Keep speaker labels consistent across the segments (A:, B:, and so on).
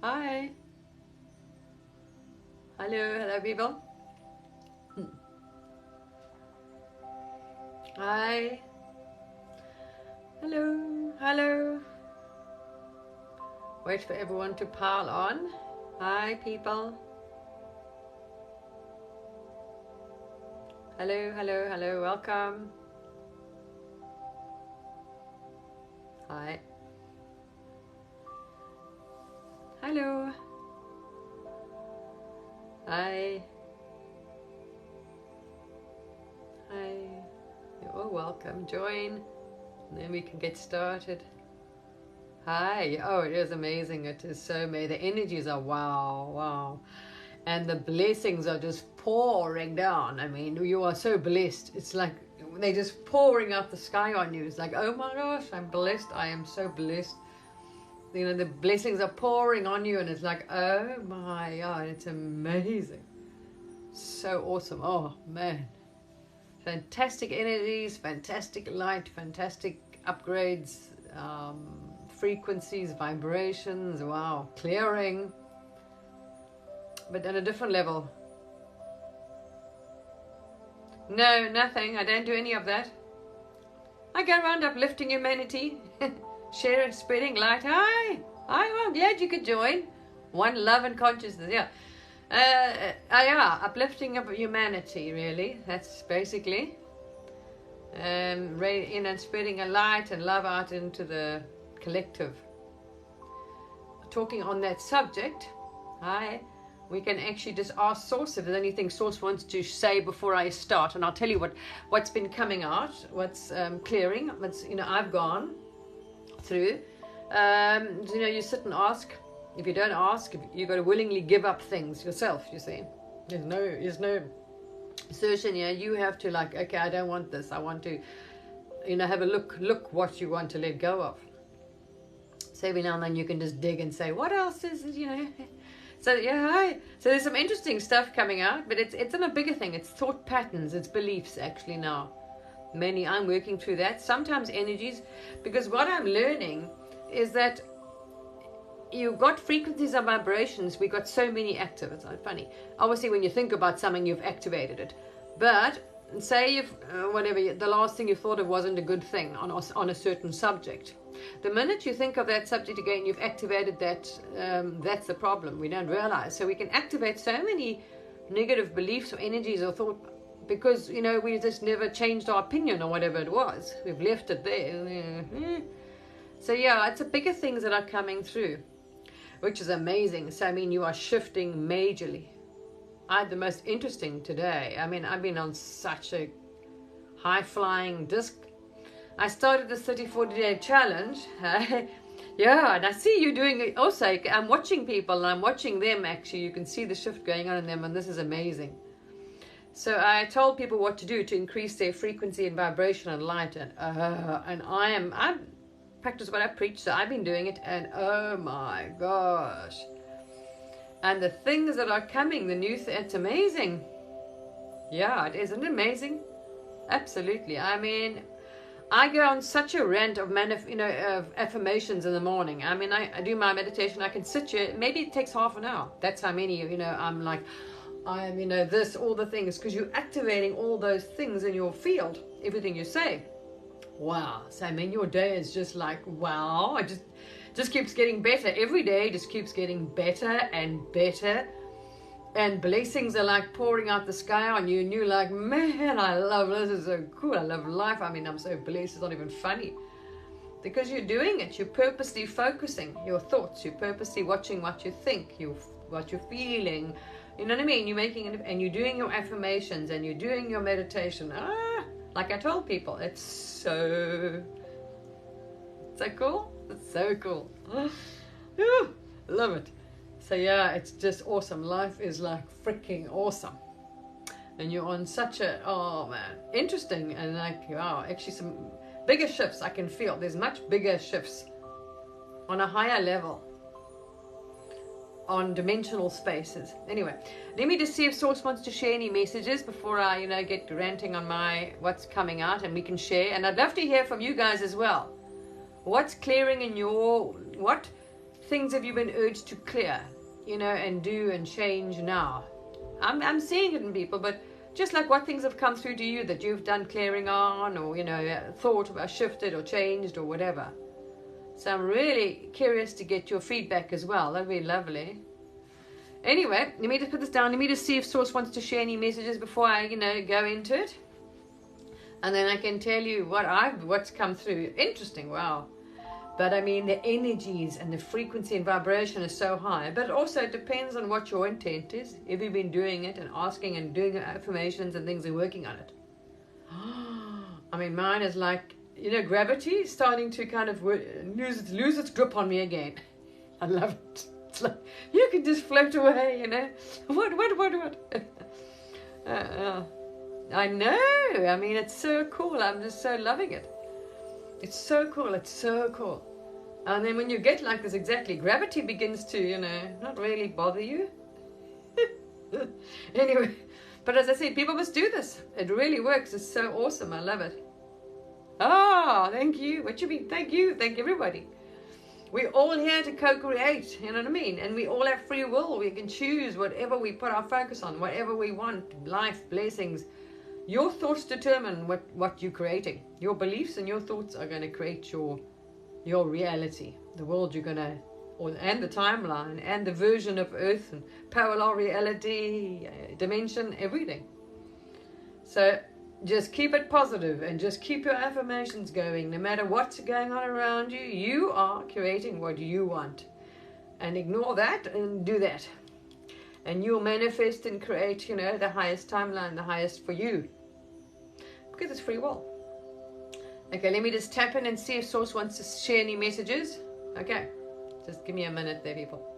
A: Hi. Hello people. Hi. Hello. Wait for everyone to pile on. Hi people. Hello, welcome. Hi. Hello. Hi. You're all welcome. Join, and then we can get started. Hi. Oh, it is amazing. It is so amazing. The energies are wow. And the blessings are just pouring down. I mean, you are so blessed. It's like they're just pouring out the sky on you. It's like, oh my gosh, I'm blessed. I am so blessed. You know, the blessings are pouring on you, and it's like, oh my God, it's amazing. So awesome. Oh man. Fantastic energies, fantastic light, fantastic upgrades, frequencies, vibrations, wow, clearing, but at a different level. No, nothing. I don't do any of that. I go around uplifting humanity, sharing, spreading light. Hi, I'm glad you could join. One love and consciousness, yeah. Yeah, uplifting of humanity, really. That's basically and spreading a light and love out into the collective. Talking on that subject, we can actually just ask Source if there's anything Source wants to say before I start, and I'll tell you what's been coming out, what's clearing, what's I've gone through. You sit and ask. If you don't ask, you've got to willingly give up things yourself, you see. There's no assertion here. You have to okay, I don't want this. I want to, have a look what you want to let go of. So every now and then you can just dig and say, what else is it, So yeah, so there's some interesting stuff coming out, but it's on a bigger thing. It's thought patterns, it's beliefs actually now. I'm working through that. Sometimes energies, because what I'm learning is that you've got frequencies and vibrations. We got so many active. It's not funny. Obviously, when you think about something, you've activated it. But say if the last thing you thought of wasn't a good thing on a certain subject. The minute you think of that subject again, you've activated that. That's the problem. We don't realize. So we can activate so many negative beliefs or energies or thought because we just never changed our opinion or whatever it was. We've left it there. So yeah, it's the bigger things that are coming through, which is amazing. So you are shifting majorly. I had the most interesting today. I've been on such a high-flying disc. I started this 30-40-day challenge. Yeah, and I see you doing it also. I'm watching people, and I'm watching them actually. You can see the shift going on in them, and this is amazing. So I told people what to do to increase their frequency and vibration and light, and I practice what I preach, so I've been doing it, and oh my gosh. And the things that are coming, it's amazing. Yeah, isn't it amazing? Absolutely. I go on such a rant of of affirmations in the morning. I do my meditation. I can sit here. Maybe it takes half an hour. That's how many. I'm like, this, all the things, because you're activating all those things in your field. Everything you say. Wow. So your day is just like wow. It just keeps getting better. Every day just keeps getting better and better. And blessings are like pouring out the sky on you, and you're like, man, I love this. Is so cool. I love life. I'm so blessed. It's not even funny. Because you're doing it. You're purposely focusing your thoughts. You're purposely watching what you think, what you're feeling. You know what I mean? You're making it, and you're doing your affirmations, and you're doing your meditation. Like I told people, it's so cool. It's so cool. Love it. So yeah, it's just awesome. Life is like freaking awesome. And you're on such a, interesting, and wow, actually some bigger shifts I can feel. There's much bigger shifts on a higher level, on dimensional spaces. Anyway, let me just see if Source wants to share any messages before I, get ranting on what's coming out, and we can share. And I'd love to hear from you guys as well. What's clearing in what things have you been urged to clear, and do and change now? I'm seeing it in people, but just like what things have come through to you that you've done clearing on, or, thought about, shifted or changed or whatever. So I'm really curious to get your feedback as well. That'd be lovely. Anyway, let me just put this down. Let me just see if Source wants to share any messages before I, go into it. And then I can tell you what's come through. Interesting, wow. But I mean, the energies and the frequency and vibration is so high. But also it depends on what your intent is. If you've been doing it and asking and doing affirmations and things and working on it. I mean, mine is like, gravity starting to kind of lose its grip on me again. I love it. It's like, you can just float away, What? I know. I mean, it's so cool. I'm just so loving it. It's so cool. It's so cool. And then when you get like this, exactly, gravity begins to, not really bother you. Anyway, but as I said, people must do this. It really works. It's so awesome. I love it. Ah, thank you. What you mean? Thank you. Thank everybody. We're all here to co-create, you know what I mean? And we all have free will. We can choose whatever we put our focus on, whatever we want, life, blessings. Your thoughts determine what you're creating. Your beliefs and your thoughts are going to create your reality, the world you're going to, and the timeline, and the version of Earth, and parallel reality, dimension, everything. So just keep it positive and just keep your affirmations going. No matter what's going on around you, you are creating what you want. And ignore that and do that. And you'll manifest and create, the highest timeline, the highest for you. Because it's free will. Okay, let me just tap in and see if Source wants to share any messages. Okay, just give me a minute there, people.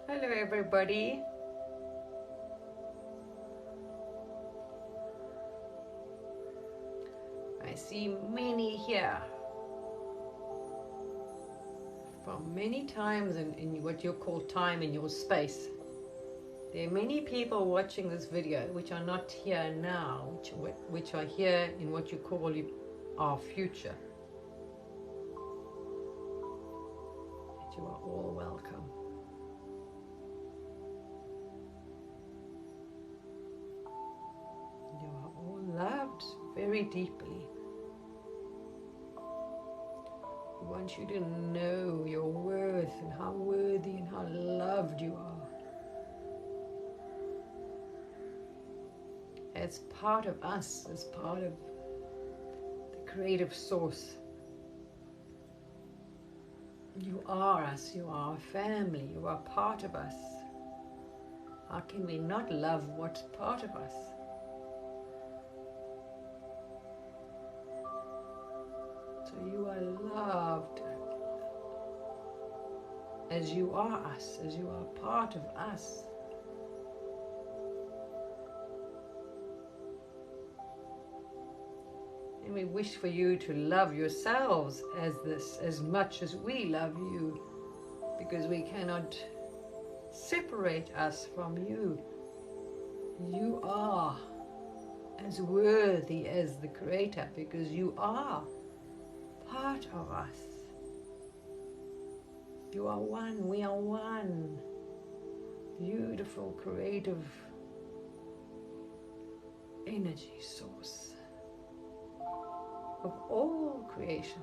A: Hello, everybody. I see many here from many times in what you call time in your space. There are many people watching this video which are not here now, which are here in what you call our future. But you are all welcome. You are all loved very deeply. We want you to know your worth and how worthy and how loved you are. As part of us, as part of the creative source. You are us, you are our family, you are part of us. How can we not love what's part of us? So you are loved as you are us, as you are part of us. And we wish for you to love yourselves as much as we love you, because we cannot separate us from you. You are as worthy as the Creator, because you are part of us. You are one, we are one. Beautiful, creative energy source. of all creation.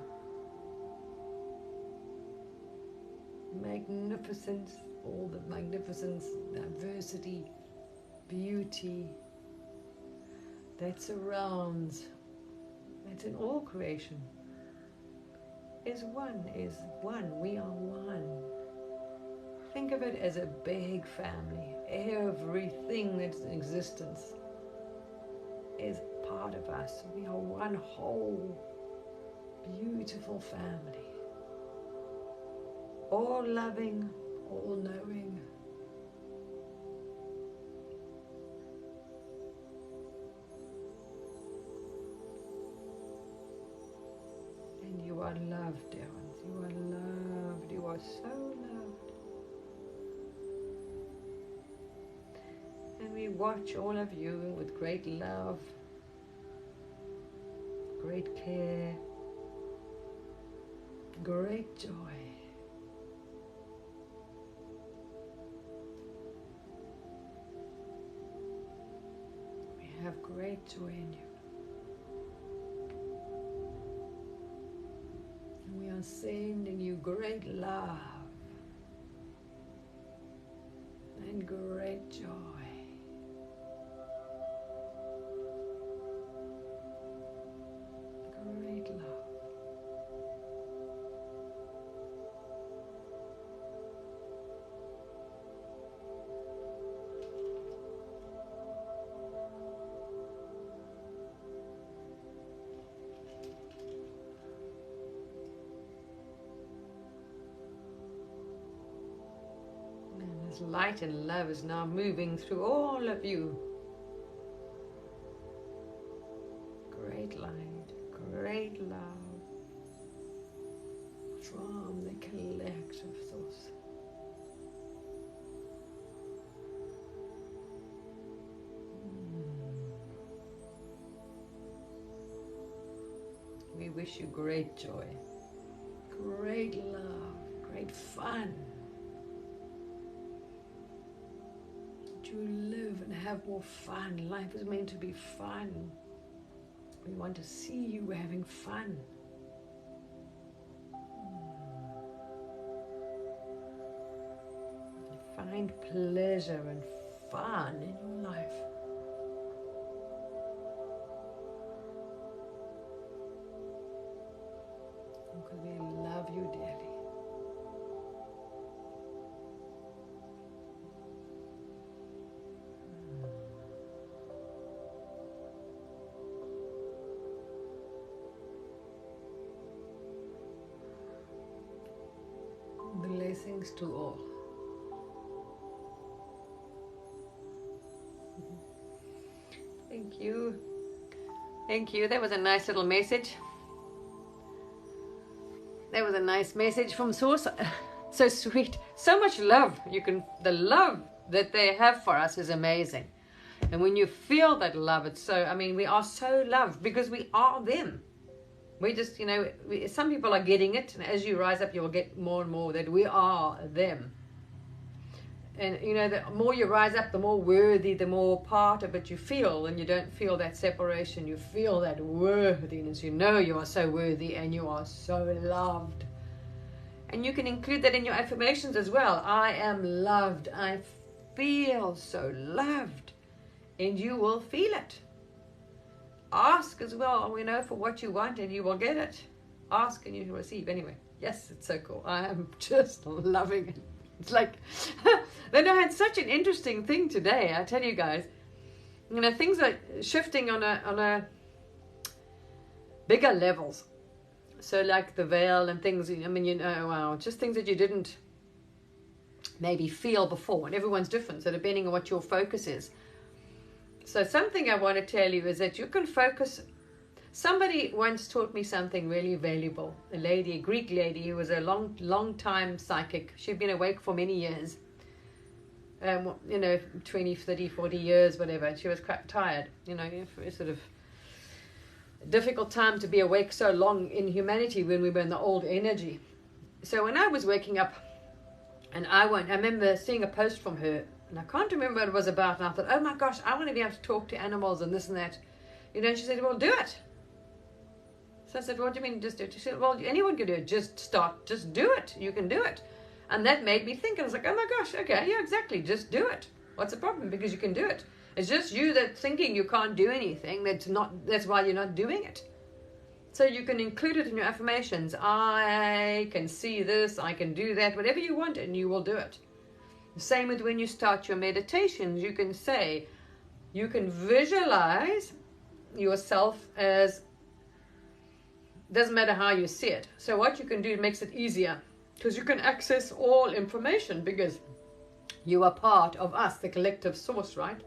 A: Magnificence, all the magnificence, diversity, beauty that surrounds, that's in all creation, is one. We are one. Think of it as a big family. Everything that's in existence is part of us. We are one whole, beautiful family. All loving, all knowing. And you are loved, dear ones. You are loved. You are so loved. And we watch all of you with great love, great care, great joy. We have great joy in you. And we are sending you great love and great joy. Great love. And this light and love is now moving through all of you. Great light. Great love from the collective source. We wish you great joy, great love, great fun. That you live and have more fun. Life is meant to be fun. We want to see you having fun. Find pleasure and fun in your life. Because we love you dearly. Blessings to all. Thank you. Thank you. That was a nice little message. That was a nice message from Source. So sweet. So much love. The love that they have for us is amazing. And when you feel that love, it's so, we are so loved because we are them. We just, some people are getting it, and as you rise up, you will get more and more that we are them. And, the more you rise up, the more worthy, the more part of it you feel, and you don't feel that separation. You feel that worthiness. You know you are so worthy and you are so loved. And you can include that in your affirmations as well. I am loved. I feel so loved. And you will feel it. Ask as well, for what you want, and you will get it. Ask and you will receive. Anyway, yes, it's so cool. I am just loving it. It's like, then I had such an interesting thing today. I tell you guys, things are shifting on a bigger levels. So like the veil and things. Wow, just things that you didn't maybe feel before. And everyone's different, so depending on what your focus is. So something I want to tell you is that you can focus. Somebody once taught me something really valuable. A Greek lady who was a long time psychic. She'd been awake for many years. 20, 30, 40 years, whatever. She was quite tired. Sort of difficult time to be awake so long in humanity when we were in the old energy. So when I was waking up, and I remember seeing a post from her, and I can't remember what it was about, and I thought, oh my gosh, I want to be able to talk to animals and this and that. And she said, well, do it. So I said, what do you mean just do it? She said, well, anyone can do it. Just do it. You can do it. And that made me think. I was like, oh my gosh, okay, yeah, exactly. Just do it. What's the problem? Because you can do it. It's just you that thinking you can't do anything. That's why you're not doing it. So you can include it in your affirmations. I can see this, I can do that, whatever you want, and you will do it. The same with when you start your meditations. You can say, you can visualize yourself as, doesn't matter how you see it. So what you can do, it makes it easier, because you can access all information, because you are part of us, the collective source, right?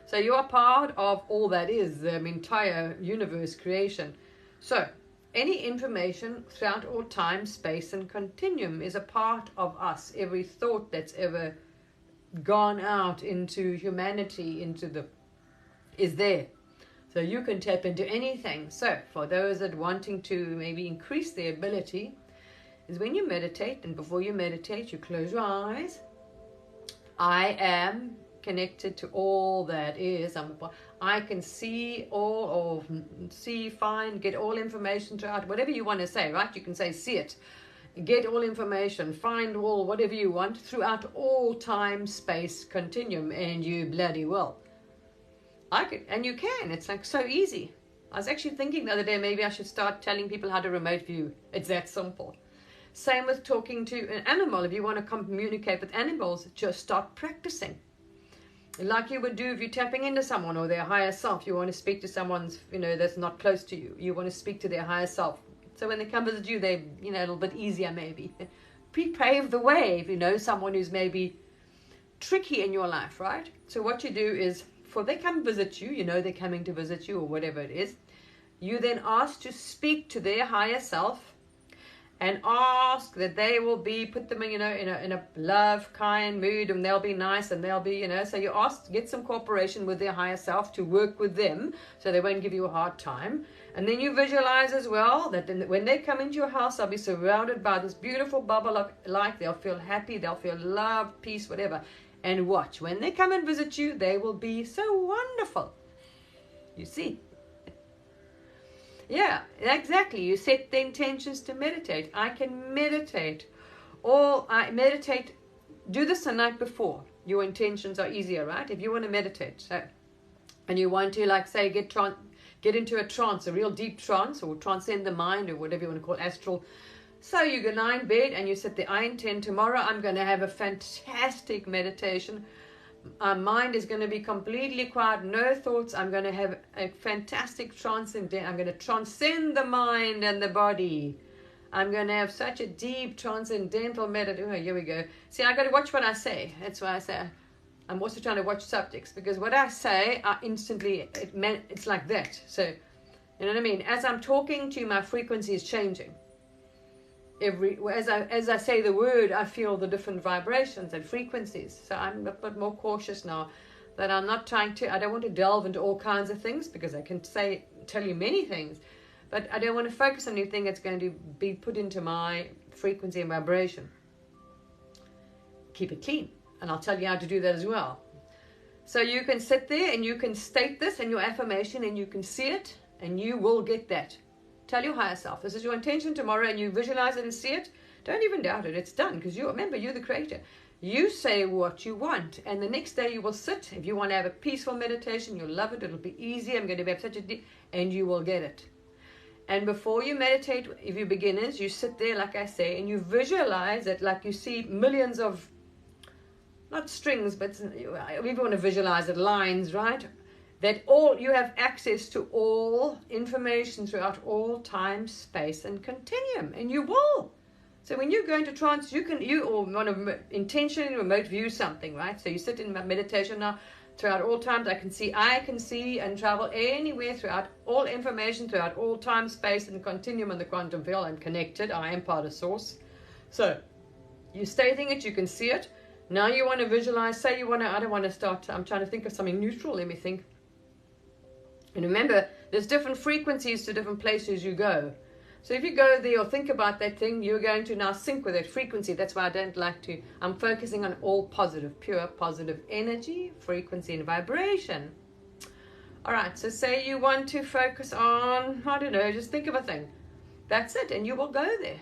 A: So you are part of all that is, the entire universe creation. So any information throughout all time, space, and continuum is a part of us. Every thought that's ever gone out into humanity, is there. So you can tap into anything. So for those that wanting to maybe increase their ability, is when you meditate, and before you meditate, you close your eyes. I am connected to all that is. I can see all, or see, find, get all information throughout, whatever you want to say, right? You can say, see it, get all information, find all, whatever you want, throughout all time, space, continuum, and you bloody will. And you can. It's like so easy. I was actually thinking the other day, maybe I should start telling people how to remote view. It's that simple. Same with talking to an animal. If you want to communicate with animals, just start practicing. Like you would do if you're tapping into someone or their higher self. You want to speak to someone, that's not close to you. You want to speak to their higher self. So when they come visit you, they, a little bit easier maybe. Pave the way if you know someone who's maybe tricky in your life, right? So what you do is, before they come visit you, they're coming to visit you or whatever it is, you then ask to speak to their higher self, and ask that they will put them in a love, kind mood, and they'll be nice, and they'll be, so you ask to get some cooperation with their higher self to work with them, so they won't give you a hard time. And then you visualize as well that when they come into your house, they'll be surrounded by this beautiful bubble of light. They'll feel happy, they'll feel love, peace, whatever. And watch, when they come and visit you, they will be so wonderful. You see? Yeah, exactly. You set the intentions to meditate. I can meditate. I meditate. Do this the night before. Your intentions are easier, right? If you want to meditate, so, and you want to, like, say, get into a trance, a real deep trance, or transcend the mind, or whatever you want to call astral. So you go lie in bed and you set the I intend tomorrow I'm going to have a fantastic meditation. Our mind is going to be completely quiet, no thoughts. I'm going to have a fantastic transcendent. I'm going to transcend the mind and the body. I'm going to have such a deep transcendental meditation. Oh, here we go. See, I got to watch what I say. That's why I say I'm also trying to watch subjects, because what I say, I instantly, it's like that. So, you know what I mean? As I'm talking to you, my frequency is changing. As I say the word, I feel the different vibrations and frequencies. So I'm a bit more cautious now, that I'm not I don't want to delve into all kinds of things, because I can tell you many things, but I don't want to focus on anything that's going to be put into my frequency and vibration. Keep it clean, and I'll tell you how to do that as well. So you can sit there and you can state this in your affirmation, and you can see it, and you will get that. Tell your higher self, this is your intention tomorrow, and you visualize it and see it. Don't even doubt it. It's done, because remember, you're the creator. You say what you want, and the next day you will sit. If you want to have a peaceful meditation, you'll love it. It'll be easy. I'm going to have such a deep, and you will get it. And before you meditate, if you're beginners, you sit there, like I say, and you visualize it like you see millions of, not strings, but we want to visualize it, lines, right? That you have access to all information throughout all time, space, and continuum, and you will. So when you go into trance, you want to intentionally remote view something, right? So you sit in meditation now, throughout all times. I can see and travel anywhere throughout all information, throughout all time, space, and continuum in the quantum field. I'm connected. I am part of source. So you're stating it. You can see it. Now you want to visualize. Say you want to. I don't want to start. I'm trying to think of something neutral. Let me think. And remember, there's different frequencies to different places you go. So if you go there or think about that thing, you're going to now sync with that frequency. That's why I don't like to. I'm focusing on all positive, pure positive energy, frequency, and vibration. All right, so say you want to focus on, I don't know, just think of a thing. That's it, and you will go there.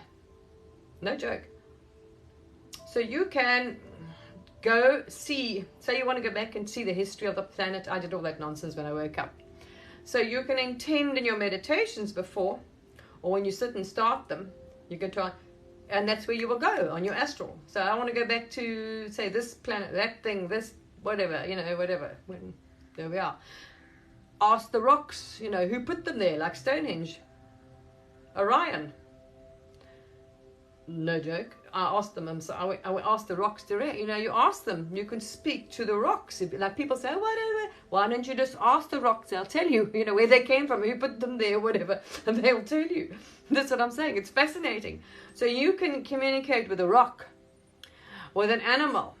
A: No joke. So you can go see, say you want to go back and see the history of the planet. I did all that nonsense when I woke up. So you can intend in your meditations before, or when you sit and start them, you can try, and that's where you will go on your astral. So I want to go back to, say, this planet, that thing, this, whatever, whatever. There we are. Ask the rocks, who put them there, like Stonehenge. Orion. No joke. I asked them, I asked the rocks direct. You ask them, you can speak to the rocks. Like people say, whatever, why don't you just ask the rocks? They'll tell you, where they came from, who put them there, whatever, and they'll tell you. That's what I'm saying. It's fascinating. So you can communicate with a rock, with an animal,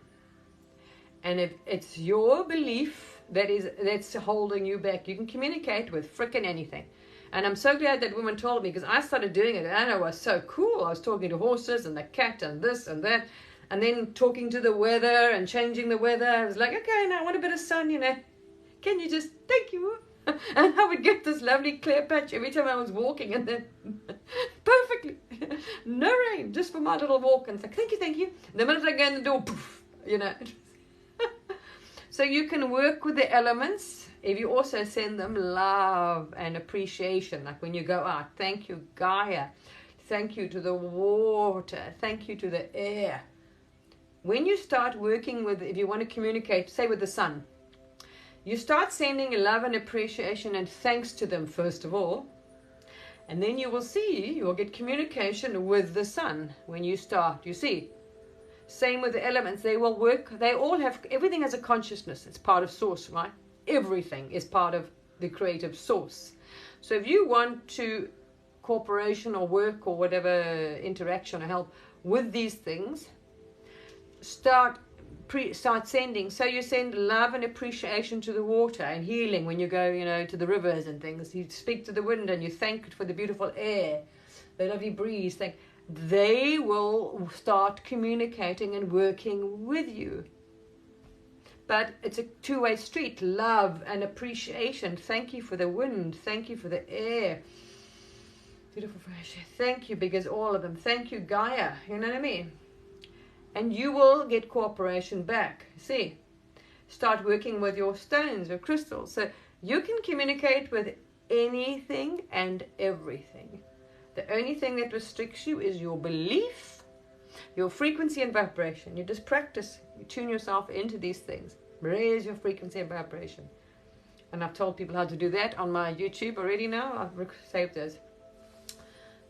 A: and if it's your belief that's holding you back, you can communicate with frickin' anything. And I'm so glad that woman told me, because I started doing it and it was so cool. I was talking to horses and the cat and this and that, and then talking to the weather and changing the weather. I was like, okay, now I want a bit of sun, Can you just, thank you. And I would get this lovely clear patch every time I was walking, and then perfectly, no rain, just for my little walk. And it's like, thank you. And the minute I go in the door, poof, So you can work with the elements. If you also send them love and appreciation, like when you go out, thank you, Gaia. Thank you to the water. Thank you to the air. When you start working with, if you want to communicate, say with the sun, you start sending love and appreciation and thanks to them first of all. And then you will get communication with the sun when you start, you see. Same with the elements. They will work. They all have, everything has a consciousness. It's part of source, right? Everything is part of the creative source. So if you want to cooperation or work or whatever interaction or help with these things, start sending. So you send love and appreciation to the water and healing when you go, to the rivers and things. You speak to the wind and you thank it for the beautiful air, the lovely breeze. They will start communicating and working with you. But it's a two-way street. Love and appreciation. Thank you for the wind. Thank you for the air. Beautiful fresh air. Thank you, because all of them. Thank you, Gaia. You know what I mean? And you will get cooperation back. See? Start working with your stones or crystals. So you can communicate with anything and everything. The only thing that restricts you is your belief, your frequency and vibration. You just practice. You tune yourself into these things. Raise your frequency and vibration. And I've told people how to do that on my YouTube already now. I've saved those.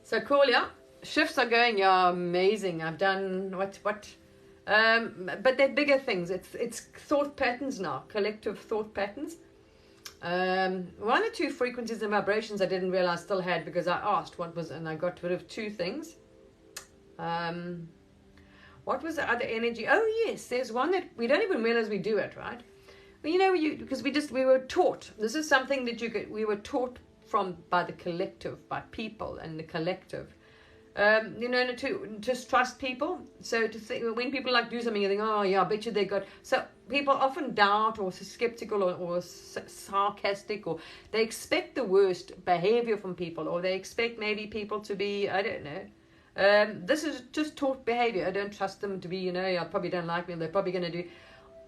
A: So cool, yeah. Shifts are going, yeah, amazing. I've done what? But they're bigger things. It's thought patterns now, collective thought patterns. One or two frequencies and vibrations I didn't realize still had, because I asked what was, and I got rid of two things. What was the other energy? Oh yes, there's one that we don't even realize we do it, right? Well, because we were taught. This is something that we were taught by the collective, by people and the collective. To just trust people. So to think, when people do something, you think, oh yeah, I bet you they got. So people often doubt or skeptical or sarcastic, or they expect the worst behavior from people, or they expect maybe people to be, I don't know. This is just taught behavior. I don't trust them to be, I probably don't like me. They're probably going to do.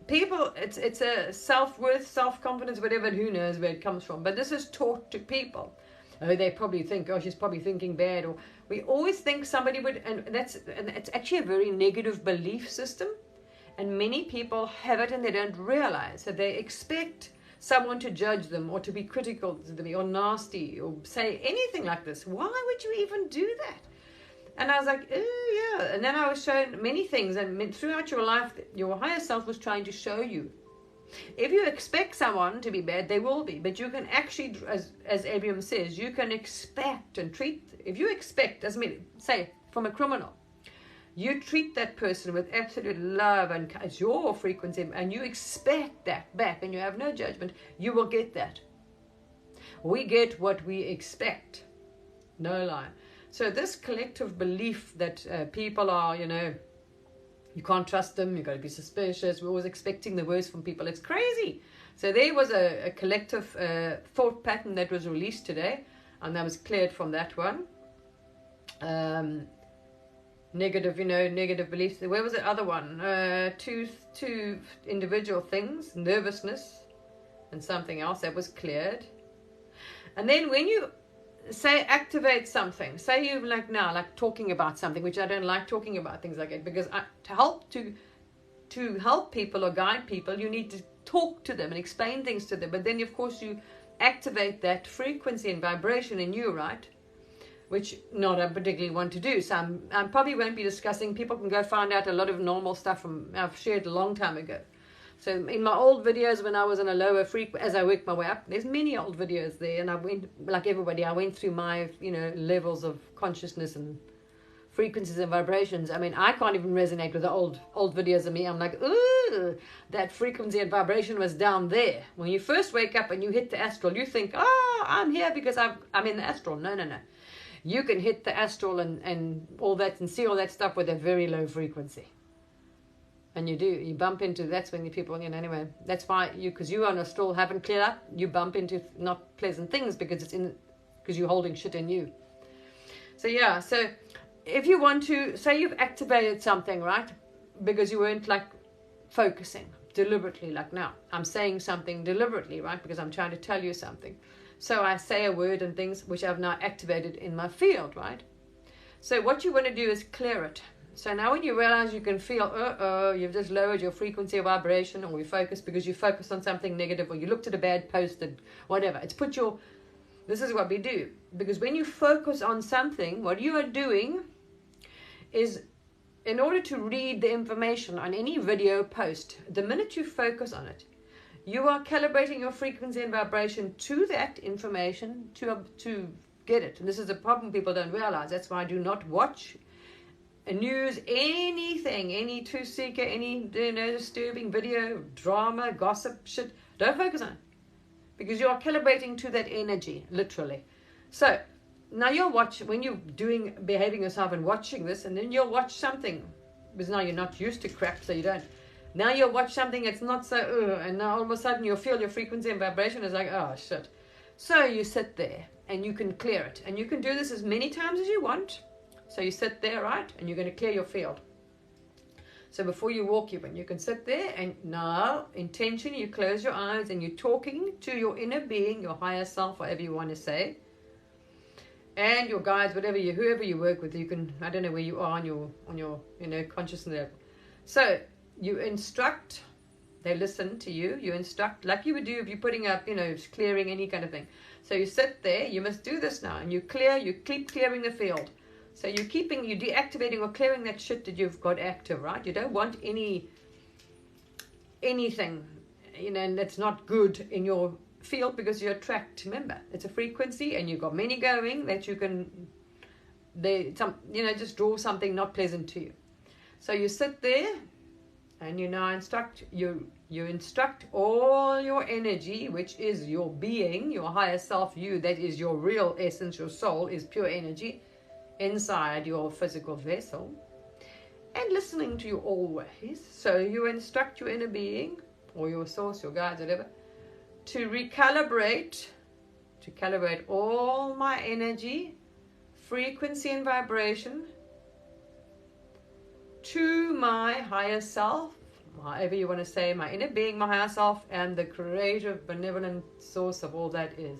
A: People, it's a self-worth, self-confidence, whatever. Who knows where it comes from? But this is taught to people. Oh, they probably think, oh, she's probably thinking bad, or we always think somebody would, and it's actually a very negative belief system, and many people have it and they don't realize that they expect someone to judge them or to be critical to them or nasty or say anything like this. Why would you even do that? And I was like, oh yeah. And then I was shown many things, and throughout your life, your higher self was trying to show you. If you expect someone to be bad, they will be. But you can actually, as Abraham says, you can expect and treat. If you expect, doesn't mean, say, from a criminal, you treat that person with absolute love and it's your frequency, and you expect that back, and you have no judgment, you will get that. We get what we expect. No lie. So this collective belief that people are, you can't trust them, you've got to be suspicious, we're always expecting the worst from people. It's crazy. So there was a collective thought pattern that was released today, and that was cleared from that one. negative, negative beliefs. Where was the other one? Two individual things, nervousness and something else that was cleared. And then when you say activate something, say you like talking about something, which I don't like talking about things like that, because to help people or guide people, you need to talk to them and explain things to them. But then, of course, you activate that frequency and vibration in you, right? Which not I particularly want to do. So I probably won't be discussing. People can go find out a lot of normal stuff I've shared a long time ago. So in my old videos when I was in a lower frequency, as I worked my way up, there's many old videos there, and I went, like everybody, I went through my, levels of consciousness and frequencies and vibrations. I mean, I can't even resonate with the old videos of me. I'm like, ooh, that frequency and vibration was down there. When you first wake up and you hit the astral, you think, oh, I'm here because I'm in the astral. No. You can hit the astral and all that and see all that stuff with a very low frequency. And you bump into, that's when the people, anyway, that's why because you on a astral haven't cleared up, you bump into not pleasant things because you're holding shit in you. So yeah, so if you want to, say you've activated something, right? Because you weren't focusing deliberately, now I'm saying something deliberately, right? Because I'm trying to tell you something. So I say a word and things which I've now activated in my field, right? So what you want to do is clear it. So now when you realize you can feel, you've just lowered your frequency of vibration, or you focus because you focused on something negative, or you looked at a bad post, and whatever. This is what we do. Because when you focus on something, what you are doing is, in order to read the information on any video post, the minute you focus on it, you are calibrating your frequency and vibration to that information to get it. And this is a problem people don't realize. That's why I do not watch news, anything, any truth seeker, any disturbing video, drama, gossip, shit. Don't focus on it, because you are calibrating to that energy, literally. So now you'll watch, when you're behaving yourself and watching this, and then you'll watch something, because now you're not used to crap, so you don't. Now you'll watch something that's not so, and now all of a sudden you'll feel your frequency and vibration is like, oh shit. So you sit there and you can clear it, and you can do this as many times as you want. So you sit there, right, and you're going to clear your field. So before you walk even, you can sit there, and now, intention, you close your eyes and you're talking to your inner being, your higher self, whatever you want to say, and your guides, whoever you work with. You can, I don't know where you are on your consciousness level. So you instruct, they listen to you, you instruct, like you would do if you're putting up, clearing any kind of thing. So you sit there, you must do this now, and you keep clearing the field. So you're deactivating or clearing that shit that you've got active, right? You don't want anything, that's not good in your field, because you attract, remember, it's a frequency, and you've got many going that you can, just draw something not pleasant to you. So you sit there, and you now instruct, you instruct all your energy, which is your being, your higher self, you, that is your real essence, your soul is pure energy, inside your physical vessel, and listening to you always. So you instruct your inner being, or your source, your guides, whatever, to calibrate all my energy, frequency and vibration to my higher self, however you want to say, my inner being, my higher self, and the creative, benevolent source of all that is.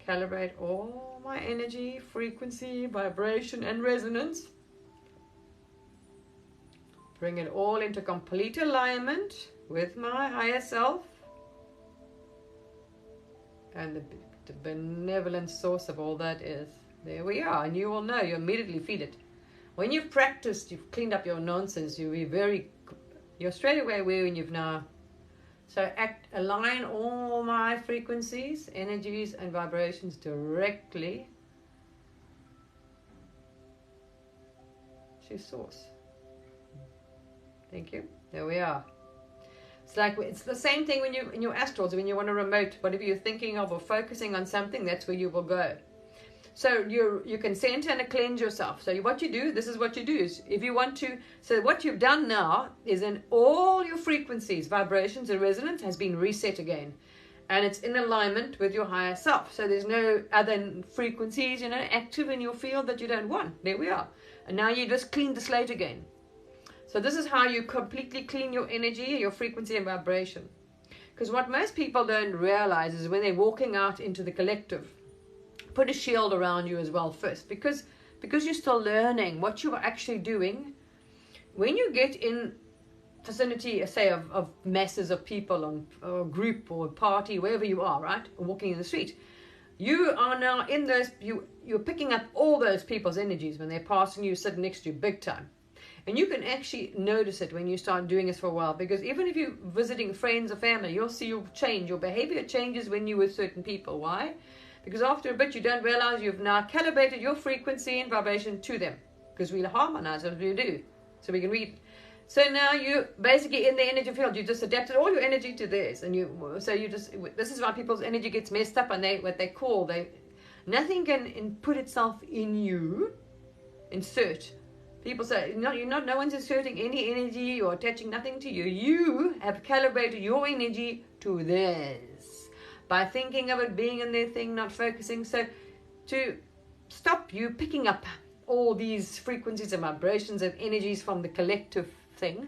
A: Calibrate all my energy, frequency, vibration, and resonance. Bring it all into complete alignment with my higher self and the benevolent source of all that is. There we are, and you will know, you immediately feel it. When you've practiced, you've cleaned up your nonsense, you're straight away aware when you've now. So align all my frequencies, energies, and vibrations directly to source. Thank you. There we are. It's the same thing when you in your astrals, when you want to remote, whatever you're thinking of or focusing on something, that's where you will go. So you can center and cleanse yourself. So what you do, this is what you do, is if you want to, so what you've done now is in all your frequencies, vibrations and resonance has been reset again. and it's in alignment with your higher self. So there's no other frequencies, active in your field that you don't want. There we are. And now you just clean the slate again. So this is how you completely clean your energy, your frequency and vibration. Because what most people don't realize is when they're walking out into the collective, put a shield around you as well first. Because you're still learning what you are actually doing. When you get in vicinity, say, of masses of people, or a group or a party, wherever you are, right, walking in the street, you are now in those, you're picking up all those people's energies when they're passing you, sitting next to you, big time. And you can actually notice it when you start doing this for a while, because even if you're visiting friends or family, you'll see your change. Your behavior changes when you're with certain people. Why? Because after a bit, you don't realize you've now calibrated your frequency and vibration to them, because we harmonize as we do, so we can read. So now you basically in the energy field, you just adapted all your energy to theirs, and this is why people's energy gets messed up, and nothing can put itself in you, insert. People say, no one's inserting any energy or attaching nothing to you. You have calibrated your energy to theirs by thinking of it being in their thing, not focusing. So to stop you picking up all these frequencies and vibrations and energies from the collective thing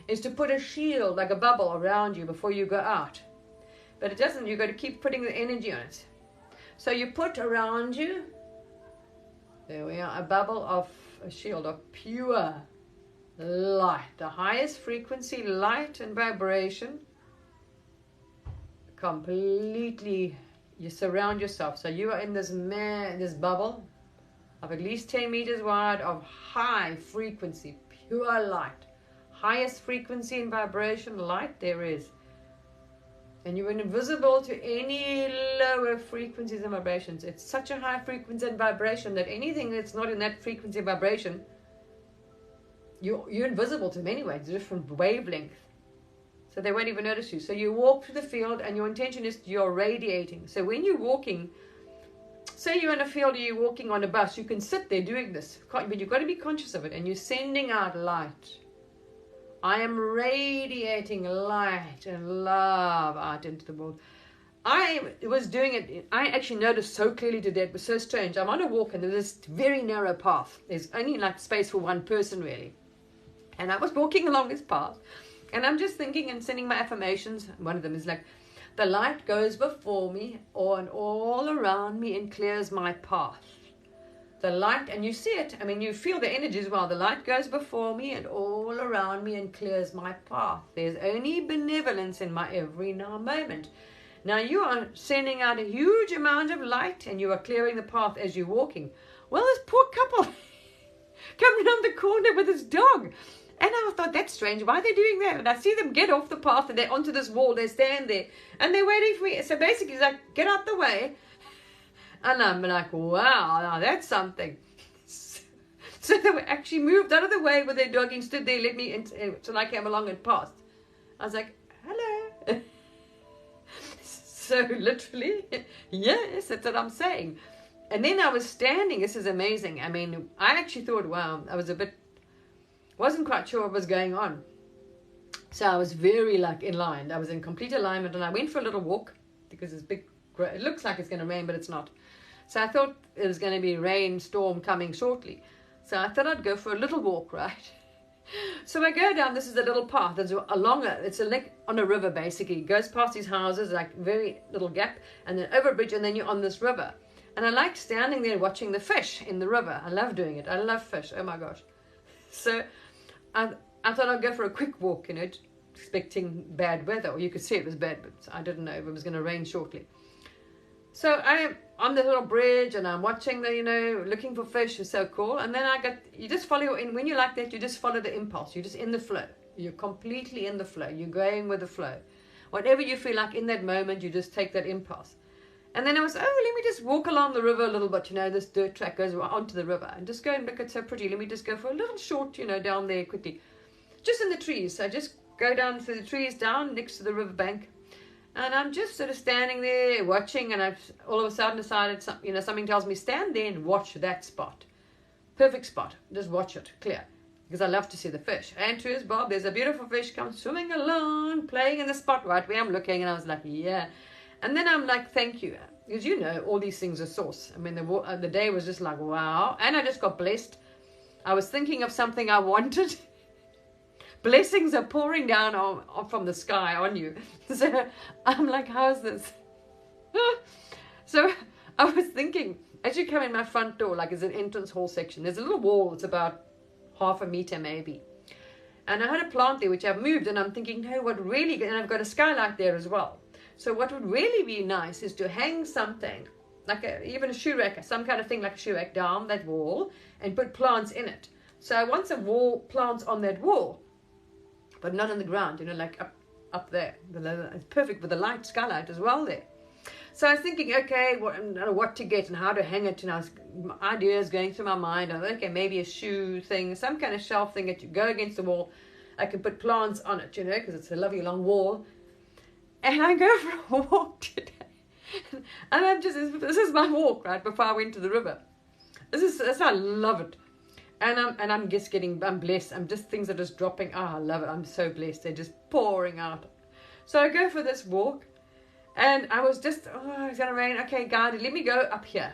A: is to put a shield, like a bubble, around you before you go out. But it doesn't. You've got to keep putting the energy on it. So you put around you, there we are, a bubble of a shield of pure light, the highest frequency light and vibration. Completely, you surround yourself. So you are in this bubble of at least 10 meters wide of high frequency, pure light, highest frequency and vibration light there is. And you're invisible to any lower frequencies and vibrations. It's such a high frequency and vibration that anything that's not in that frequency and vibration, you're invisible to them anyway. It's a different wavelength. So they won't even notice you. So you walk through the field, and your intention is you're radiating. So when you're walking, say you're in a field or you're walking on a bus, you can sit there doing this. But you've got to be conscious of it, and you're sending out light. I am radiating light and love out into the world. I was doing it. I actually noticed so clearly today. It was so strange. I'm on a walk, and there's this very narrow path. There's only like space for one person, really. And I was walking along this path, and I'm just thinking and sending my affirmations. One of them is like, the light goes before me and all around me and clears my path. The light, and you see it, I mean, you feel the energy as well. The light goes before me and all around me and clears my path. There's only benevolence in my every now moment. Now you are sending out a huge amount of light, and you are clearing the path as you're walking. Well, this poor couple coming around the corner with his dog. And I thought, that's strange. Why are they doing that? And I see them get off the path, and they're onto this wall. They stand there, and they're waiting for me. So basically, it's like, get out the way. And I'm like, wow, now that's something. So they were actually moved out of the way with their dog and stood there, let me in, till I came along and passed. I was like, hello. So literally, yes, that's what I'm saying. And then I was standing. This is amazing. I mean, I actually thought, wow, I was wasn't quite sure what was going on. So I was very in line. I was in complete alignment, and I went for a little walk because it's big. It looks like it's going to rain, but it's not. So I thought it was going to be rain, storm coming shortly. So I thought I'd go for a little walk, right? So I go down, this is a little path. It's a lake on a river, basically. It goes past these houses, like very little gap, and then over a bridge, and then you're on this river. And I like standing there watching the fish in the river. I love doing it. I love fish. Oh my gosh. So I thought I'd go for a quick walk, expecting bad weather. Or you could see it was bad, but I didn't know if it was going to rain shortly. So I'm on the little bridge, and I'm watching looking for fish. Is so cool. And then you just follow, when you're like that, you just follow the impulse. You're just in the flow. You're completely in the flow. You're going with the flow. Whatever you feel like in that moment, you just take that impulse. And then I was, let me just walk along the river a little bit. This dirt track goes onto the river, and just go and look, it's so pretty. Let me just go for a little short, down there quickly. Just in the trees. So I just go down through the trees, down next to the river bank. And I'm just sort of standing there watching, and I've all of a sudden decided, something tells me, stand there and watch that spot. Perfect spot. Just watch it, clear. Because I love to see the fish. And to his Bob, there's a beautiful fish comes swimming along, playing in the spot right where I'm looking, and I was like, yeah. And then I'm like, thank you. Because you know, all these things are source. I mean, the day was just like, wow. And I just got blessed. I was thinking of something I wanted. Blessings are pouring down from the sky on you. So I'm like, how's this? So I was thinking, as you come in my front door, like there's an entrance hall section, there's a little wall that's about 1/2 meter maybe. And I had a plant there which I've moved, and I'm thinking, no, what really, and I've got a skylight there as well. So what would really be nice is to hang something, like even a shoe rack, some kind of thing like a shoe rack down that wall and put plants in it. So I want some plants on that wall, but not on the ground, you know, like up there. It's perfect with the light, skylight as well there. So I was thinking, okay, what to get and how to hang it. And ideas going through my mind. I thought, okay, maybe a shoe thing, some kind of shelf thing that you go against the wall. I can put plants on it, you know, because it's a lovely long wall. And I go for a walk today. And this is my walk, right, before I went to the river. I love it. And I'm just I'm blessed. Things are just dropping. Oh, I love it. I'm so blessed. They're just pouring out. So I go for this walk. And I was just, it's going to rain. Okay, God, let me go up here.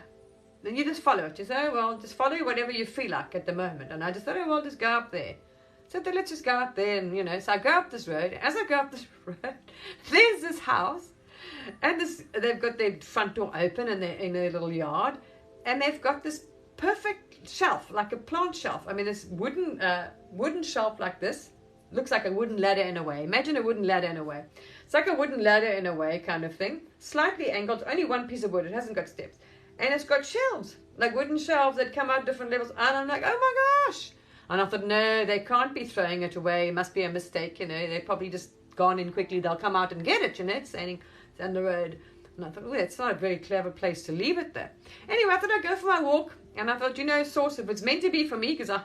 A: Then you just follow it. You say, well, just follow whatever you feel like at the moment. And I just thought, well, just go up there. So let's just go up there. And, you know, so I go up this road. As I go up this road, there's this house. And they've got their front door open in their little yard. And they've got this perfect shelf, like a plant shelf. I mean, this wooden shelf like this. Looks like a wooden ladder in a way. Imagine a wooden ladder in a way. It's like a wooden ladder in a way kind of thing. Slightly angled, only one piece of wood. It hasn't got steps. And it's got shelves, like wooden shelves that come out different levels. And I'm like, oh my gosh. And I thought, no, they can't be throwing it away. It must be a mistake, you know. They've probably just gone in quickly. They'll come out and get it, you know. It's standing down the road. And I thought, well, it's not a very clever place to leave it there. Anyway, I thought I'd go for my walk. And I thought, you know, source, if it's meant to be for me, because I'm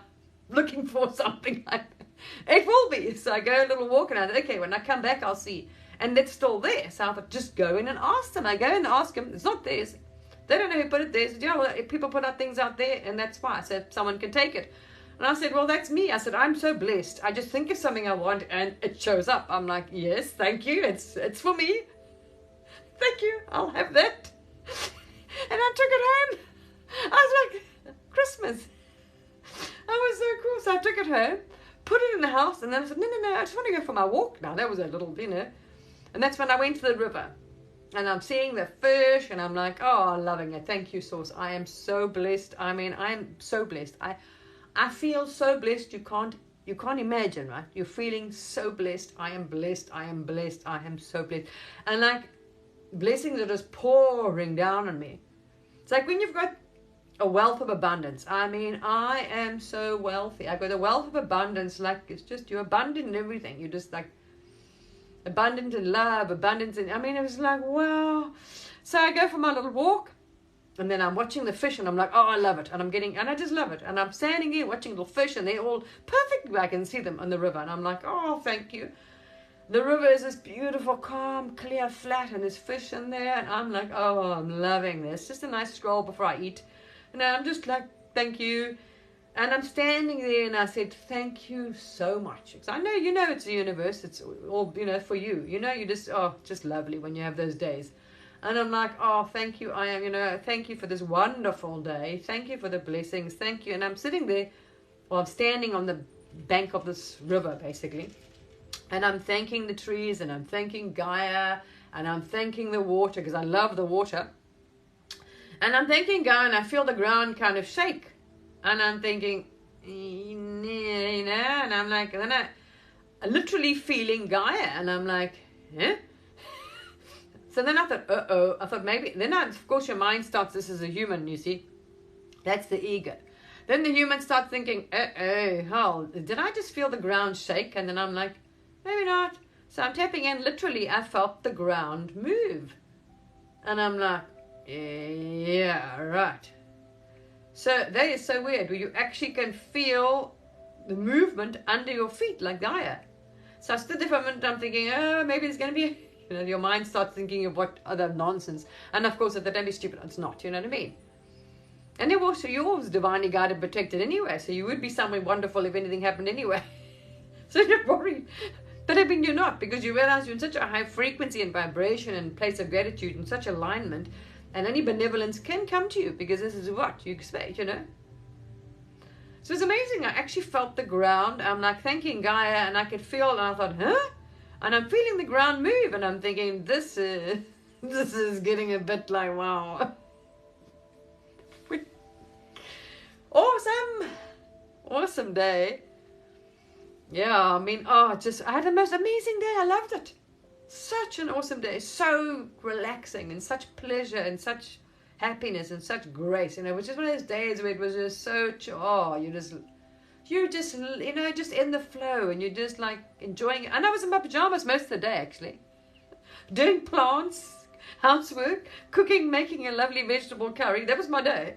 A: looking for something like that, it will be. So I go a little walk and I thought, okay, when I come back, I'll see. And it's still there. So I thought, just go in and ask them. I go in and ask them. It's not theirs. They don't know who put it there. So, you know, well, people put out things out there, and that's why. I said, someone can take it. And I said, well, that's me. I said, I'm so blessed. I just think of something I want, and it shows up. I'm like, yes, thank you. It's for me. Thank you. I'll have that. And I took it home. I was like, Christmas. I was so cool. So I took it home, put it in the house, and then I said, no, I just want to go for my walk now. That was a little, you know. And that's when I went to the river. And I'm seeing the fish, and I'm like, oh, I'm loving it. Thank you, Source. I am so blessed. I mean, I'm so blessed. I feel so blessed. You can't imagine, right? You're feeling so blessed. I am blessed. I am blessed. I am so blessed. And like, blessings are just pouring down on me. It's like when you've got a wealth of abundance. I mean, I am so wealthy. I've got a wealth of abundance. Like, it's just, you're abundant in everything. You're just like, abundant in love, abundance in, I mean, it was like, wow. So I go for my little walk, and then I'm watching the fish, and I'm like, oh, I love it. And I just love it. And I'm standing here watching little fish, and they're all perfect. I can see them on the river. And I'm like, oh, thank you. The river is this beautiful, calm, clear, flat, and there's fish in there. And I'm like, oh, I'm loving this. Just a nice stroll before I eat. And I'm just like, thank you. And I'm standing there, and I said, thank you so much. Because I know, you know, it's the universe. It's all, you know, for you. You know, you just, oh, just lovely when you have those days. And I'm like, oh, thank you. I am, you know, thank you for this wonderful day. Thank you for the blessings. Thank you. And I'm sitting there, well, I'm standing on the bank of this river, basically. And I'm thanking the trees, and I'm thanking Gaia, and I'm thanking the water, because I love the water. And I'm thanking Gaia, and I feel the ground kind of shake. And I'm thinking, you know, and I'm like, and then I literally feeling Gaia, and I'm like, eh? So then I thought, I thought maybe, then of course your mind starts, this is a human, you see, that's the ego. Then the human starts thinking, hell, did I just feel the ground shake? And then I'm like, maybe not. So I'm tapping in, literally, I felt the ground move. And I'm like, yeah, right. So that is so weird, where you actually can feel the movement under your feet, like Gaia. So I stood there for a minute, I'm thinking, oh, maybe it's going to be, you know, your mind starts thinking of what other nonsense. And of course, that don't be stupid, it's not, you know what I mean? And you're always divinely guided, protected anyway, so you would be somewhere wonderful if anything happened anyway. So you're worried. But mean, you're not, because you realize you're in such a high frequency and vibration and place of gratitude and such alignment, and any benevolence can come to you because this is what you expect, you know. So it's amazing. I actually felt the ground. I'm like thanking Gaia, and I could feel, and I thought, huh? And I'm feeling the ground move, and I'm thinking, this is getting a bit like, wow. Awesome day. Yeah, I mean, I had the most amazing day. I loved it. Such an awesome day. So relaxing and such pleasure and such happiness and such grace. You know, which is one of those days where it was just so, you're just, you know, just in the flow, and you're just like enjoying it. And I was in my pajamas most of the day, actually. Doing plants, housework, cooking, making a lovely vegetable curry. That was my day.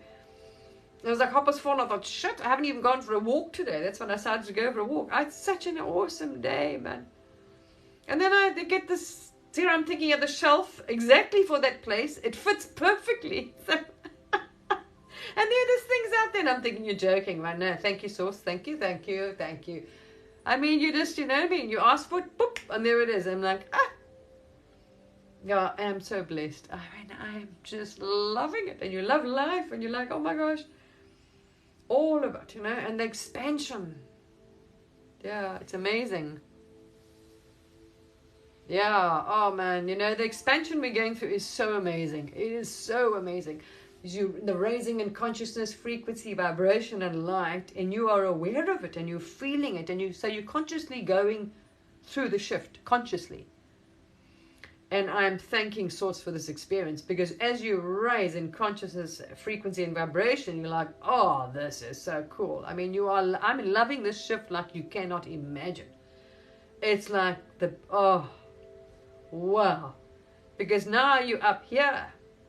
A: It was like 4:30, and I thought, shit, I haven't even gone for a walk today. That's when I decided to go for a walk. I had such an awesome day, man. And then I get this, here I'm thinking of the shelf exactly for that place. It fits perfectly. So and there's things out there, and I'm thinking, you're joking, right? No, thank you, Source. Thank you, thank you, thank you. I mean, you just, you know what I mean? You ask for it, boop, and there it is. I'm like, Yeah, I am so blessed. I mean, I'm just loving it. And you love life, and you're like, oh my gosh. All of it, you know, and the expansion. Yeah, it's amazing. Yeah, oh man, you know, the expansion we're going through is so amazing. It is so amazing. The raising in consciousness, frequency, vibration, and light, and you are aware of it, and you're feeling it, and you're consciously going through the shift, consciously. And I'm thanking Source for this experience, because as you rise in consciousness, frequency, and vibration, you're like, oh, this is so cool. I mean, I'm loving this shift like you cannot imagine. It's like oh, wow. Because now you're up here.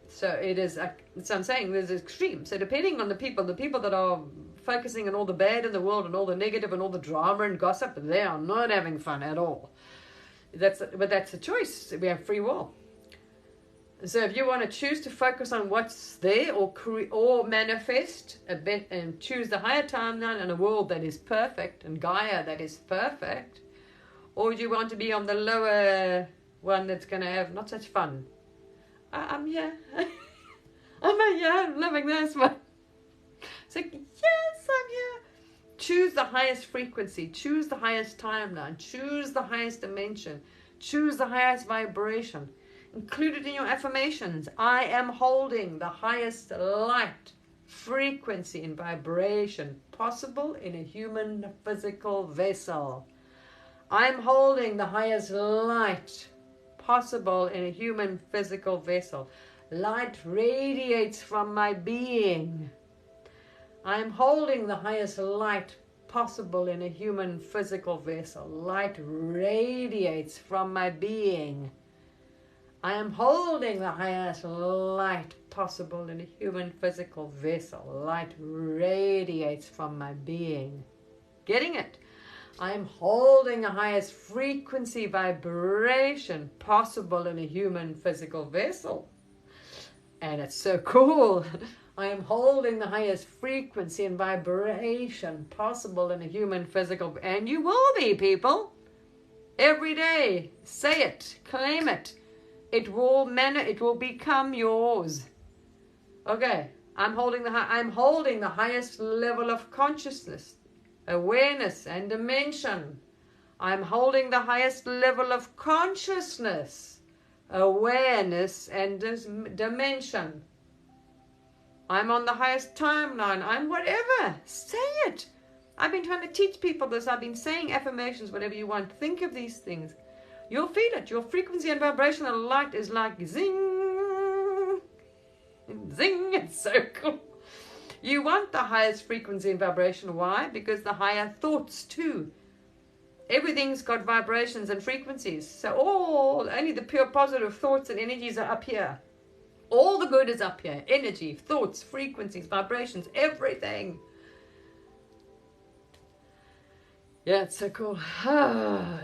A: So it is, so I'm saying there's extreme. So depending on the people that are focusing on all the bad in the world and all the negative and all the drama and gossip, they are not having fun at all. But that's a choice. We have free will. So if you want to choose to focus on what's there, or manifest a bit and choose the higher timeline and a world that is perfect and Gaia that is perfect, or do you want to be on the lower one that's going to have not such fun? I'm here. I'm loving this one. So yes, I'm here. Choose the highest frequency, choose the highest timeline, choose the highest dimension, choose the highest vibration. Include it in your affirmations. I am holding the highest light, frequency, and vibration possible in a human physical vessel. I'm holding the highest light possible in a human physical vessel. Light radiates from my being. I'm holding the highest light possible in a human physical vessel. Light radiates from my being. I am holding the highest light possible in a human physical vessel. Light radiates from my being. Getting it? I am holding the highest frequency vibration possible in a human physical vessel. And it's so cool. I am holding the highest frequency and vibration possible in a human physical, and you will be, people. Every day, say it, claim it. It will become yours. Okay, I'm holding the highest level of consciousness, awareness, and dimension. I'm holding the highest level of consciousness, awareness, and dimension. I'm on the highest timeline. I'm whatever. Say it. I've been trying to teach people this. I've been saying affirmations, whatever you want. Think of these things. You'll feel it. Your frequency and vibrational light is like zing. Zing. It's so cool. You want the highest frequency and vibration. Why? Because the higher thoughts too. Everything's got vibrations and frequencies. So only the pure positive thoughts and energies are up here. All the good is up here. Energy, thoughts, frequencies, vibrations, everything. Yeah, it's so cool.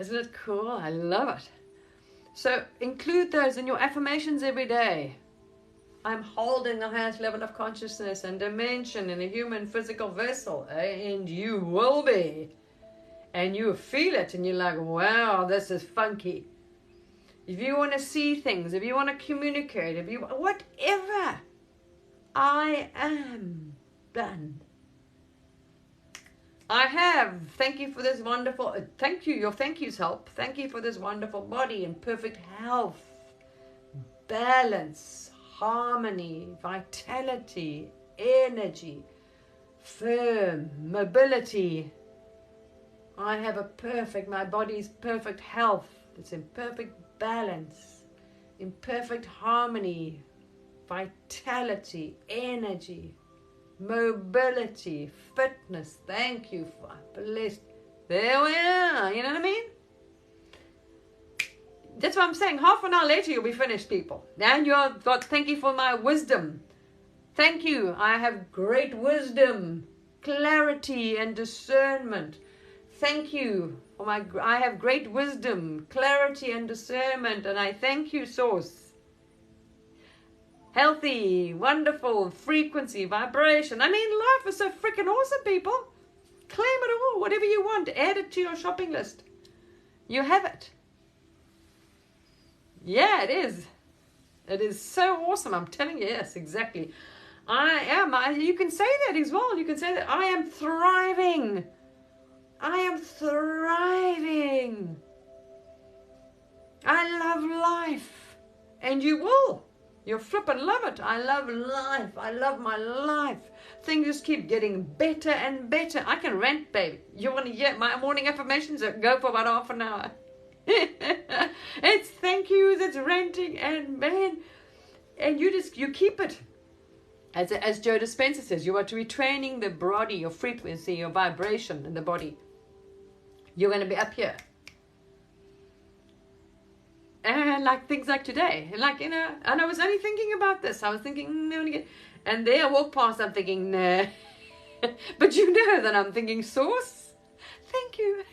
A: Isn't it cool? I love it. So include those in your affirmations every day. I'm holding the highest level of consciousness and dimension in a human physical vessel. And you will be. and you feel it and you're like, wow, this is funky. If you want to see things, if you want to communicate, if you, whatever, I am done. I have. Thank you for this wonderful, thank you, your thank yous help. Thank you for this wonderful body in perfect health, balance, harmony, vitality, energy, firm, mobility. I have my body's perfect health. It's in perfect balance, in perfect harmony, vitality, energy, mobility, fitness. Thank you for blessed. There we are. You know what I mean? That's what I'm saying. Half an hour later, you'll be finished, people. And you've got, thank you for my wisdom. Thank you. I have great wisdom, clarity, and discernment. Thank you for I have great wisdom, clarity, and discernment. And I thank you, Source. Healthy, wonderful, frequency, vibration. I mean, life is so freaking awesome, people. Claim it all, whatever you want. Add it to your shopping list. You have it. Yeah, it is. It is so awesome. I'm telling you, yes, exactly. I am. You can say that as well. You can say that I am thriving. I am thriving. I love life. And you will. You'll flip and love it. I love life. I love my life. Things just keep getting better and better. I can rant, baby. You want to hear my morning affirmations? Go for about half an hour. It's thank you that's ranting, and man, and you keep it. As Joe Dispenza says, you are to be training the body, your frequency, your vibration in the body. You're going to be up here. And like things like today, like, you know, and I was only thinking about this. I was thinking, no, and there I walk past, I'm thinking, nah. But you know that I'm thinking, Source, thank you.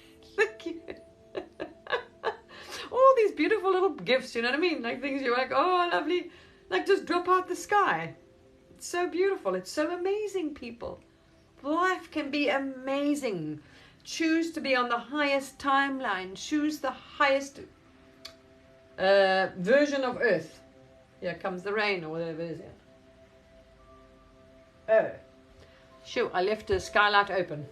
A: All these beautiful little gifts, you know what I mean? Like things you're like, oh, lovely. Like just drop out the sky. It's so beautiful. It's so amazing, people. Life can be amazing. Choose to be on the highest timeline. Choose the highest version of Earth. Here comes the rain or whatever it is. Oh. Shoot, I left the skylight open.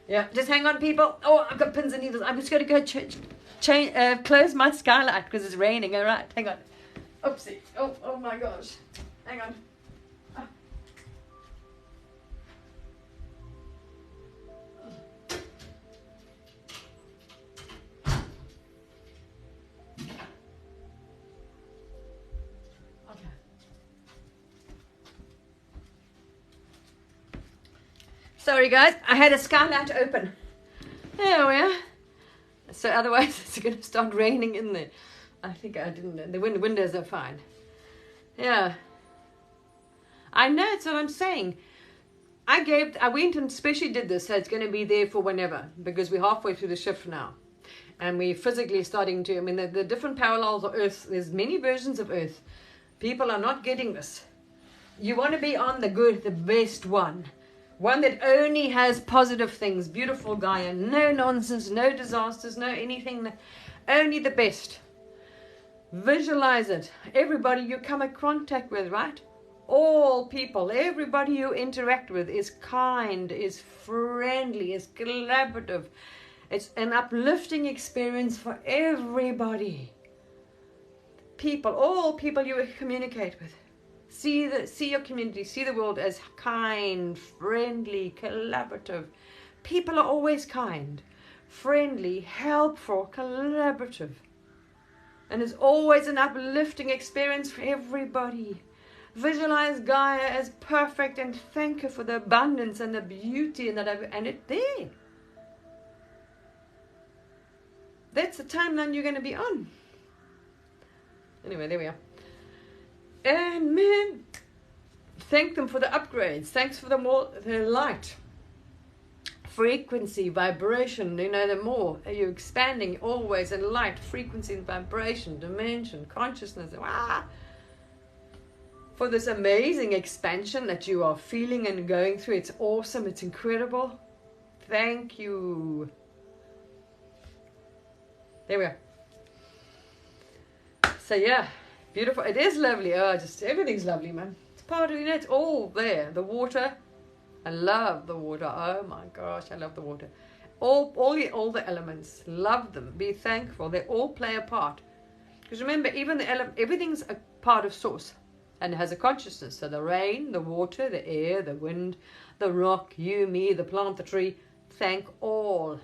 A: Yeah, just hang on, people. Oh, I've got pins and needles. I'm just going to go close my skylight because it's raining. All right, hang on. Oopsie. Oh my gosh. Hang on. Sorry guys, I had a skylight open. There we are. So otherwise it's going to start raining in there. I think I didn't. The windows are fine. Yeah. I know, it's what I'm saying. I went and specially did this, so it's going to be there for whenever, because we're halfway through the shift now. And we're physically starting to, I mean, the different parallels of Earth, there's many versions of Earth. People are not getting this. You want to be on the good, the best one. One that only has positive things, beautiful Gaia, no nonsense, no disasters, no anything, only the best. Visualize it. Everybody you come in contact with, right? All people, everybody you interact with is kind, is friendly, is collaborative. It's an uplifting experience for everybody. People, all people you communicate with. See your community, see the world as kind, friendly, collaborative. People are always kind, friendly, helpful, collaborative. And it's always an uplifting experience for everybody. Visualize Gaia as perfect and thank her for the abundance and the beauty and it's there. That's the timeline you're going to be on. Anyway, there we are. And man, thank them for the upgrades. Thanks for the light, frequency, vibration. You know, the more you're expanding always in light, frequency, and vibration, dimension, consciousness. Ah! For this amazing expansion that you are feeling and going through. It's awesome. It's incredible. thank you. There we are. So yeah, beautiful. It is lovely. Oh, just everything's lovely, man. It's part of, you know, it's all there. The water. I love the water. Oh my gosh, I love the water. All the elements. Love them. Be thankful. They all play a part. Because remember, even everything's a part of source and it has a consciousness. So the rain, the water, the air, the wind, the rock, you, me, the plant, the tree. Thank all.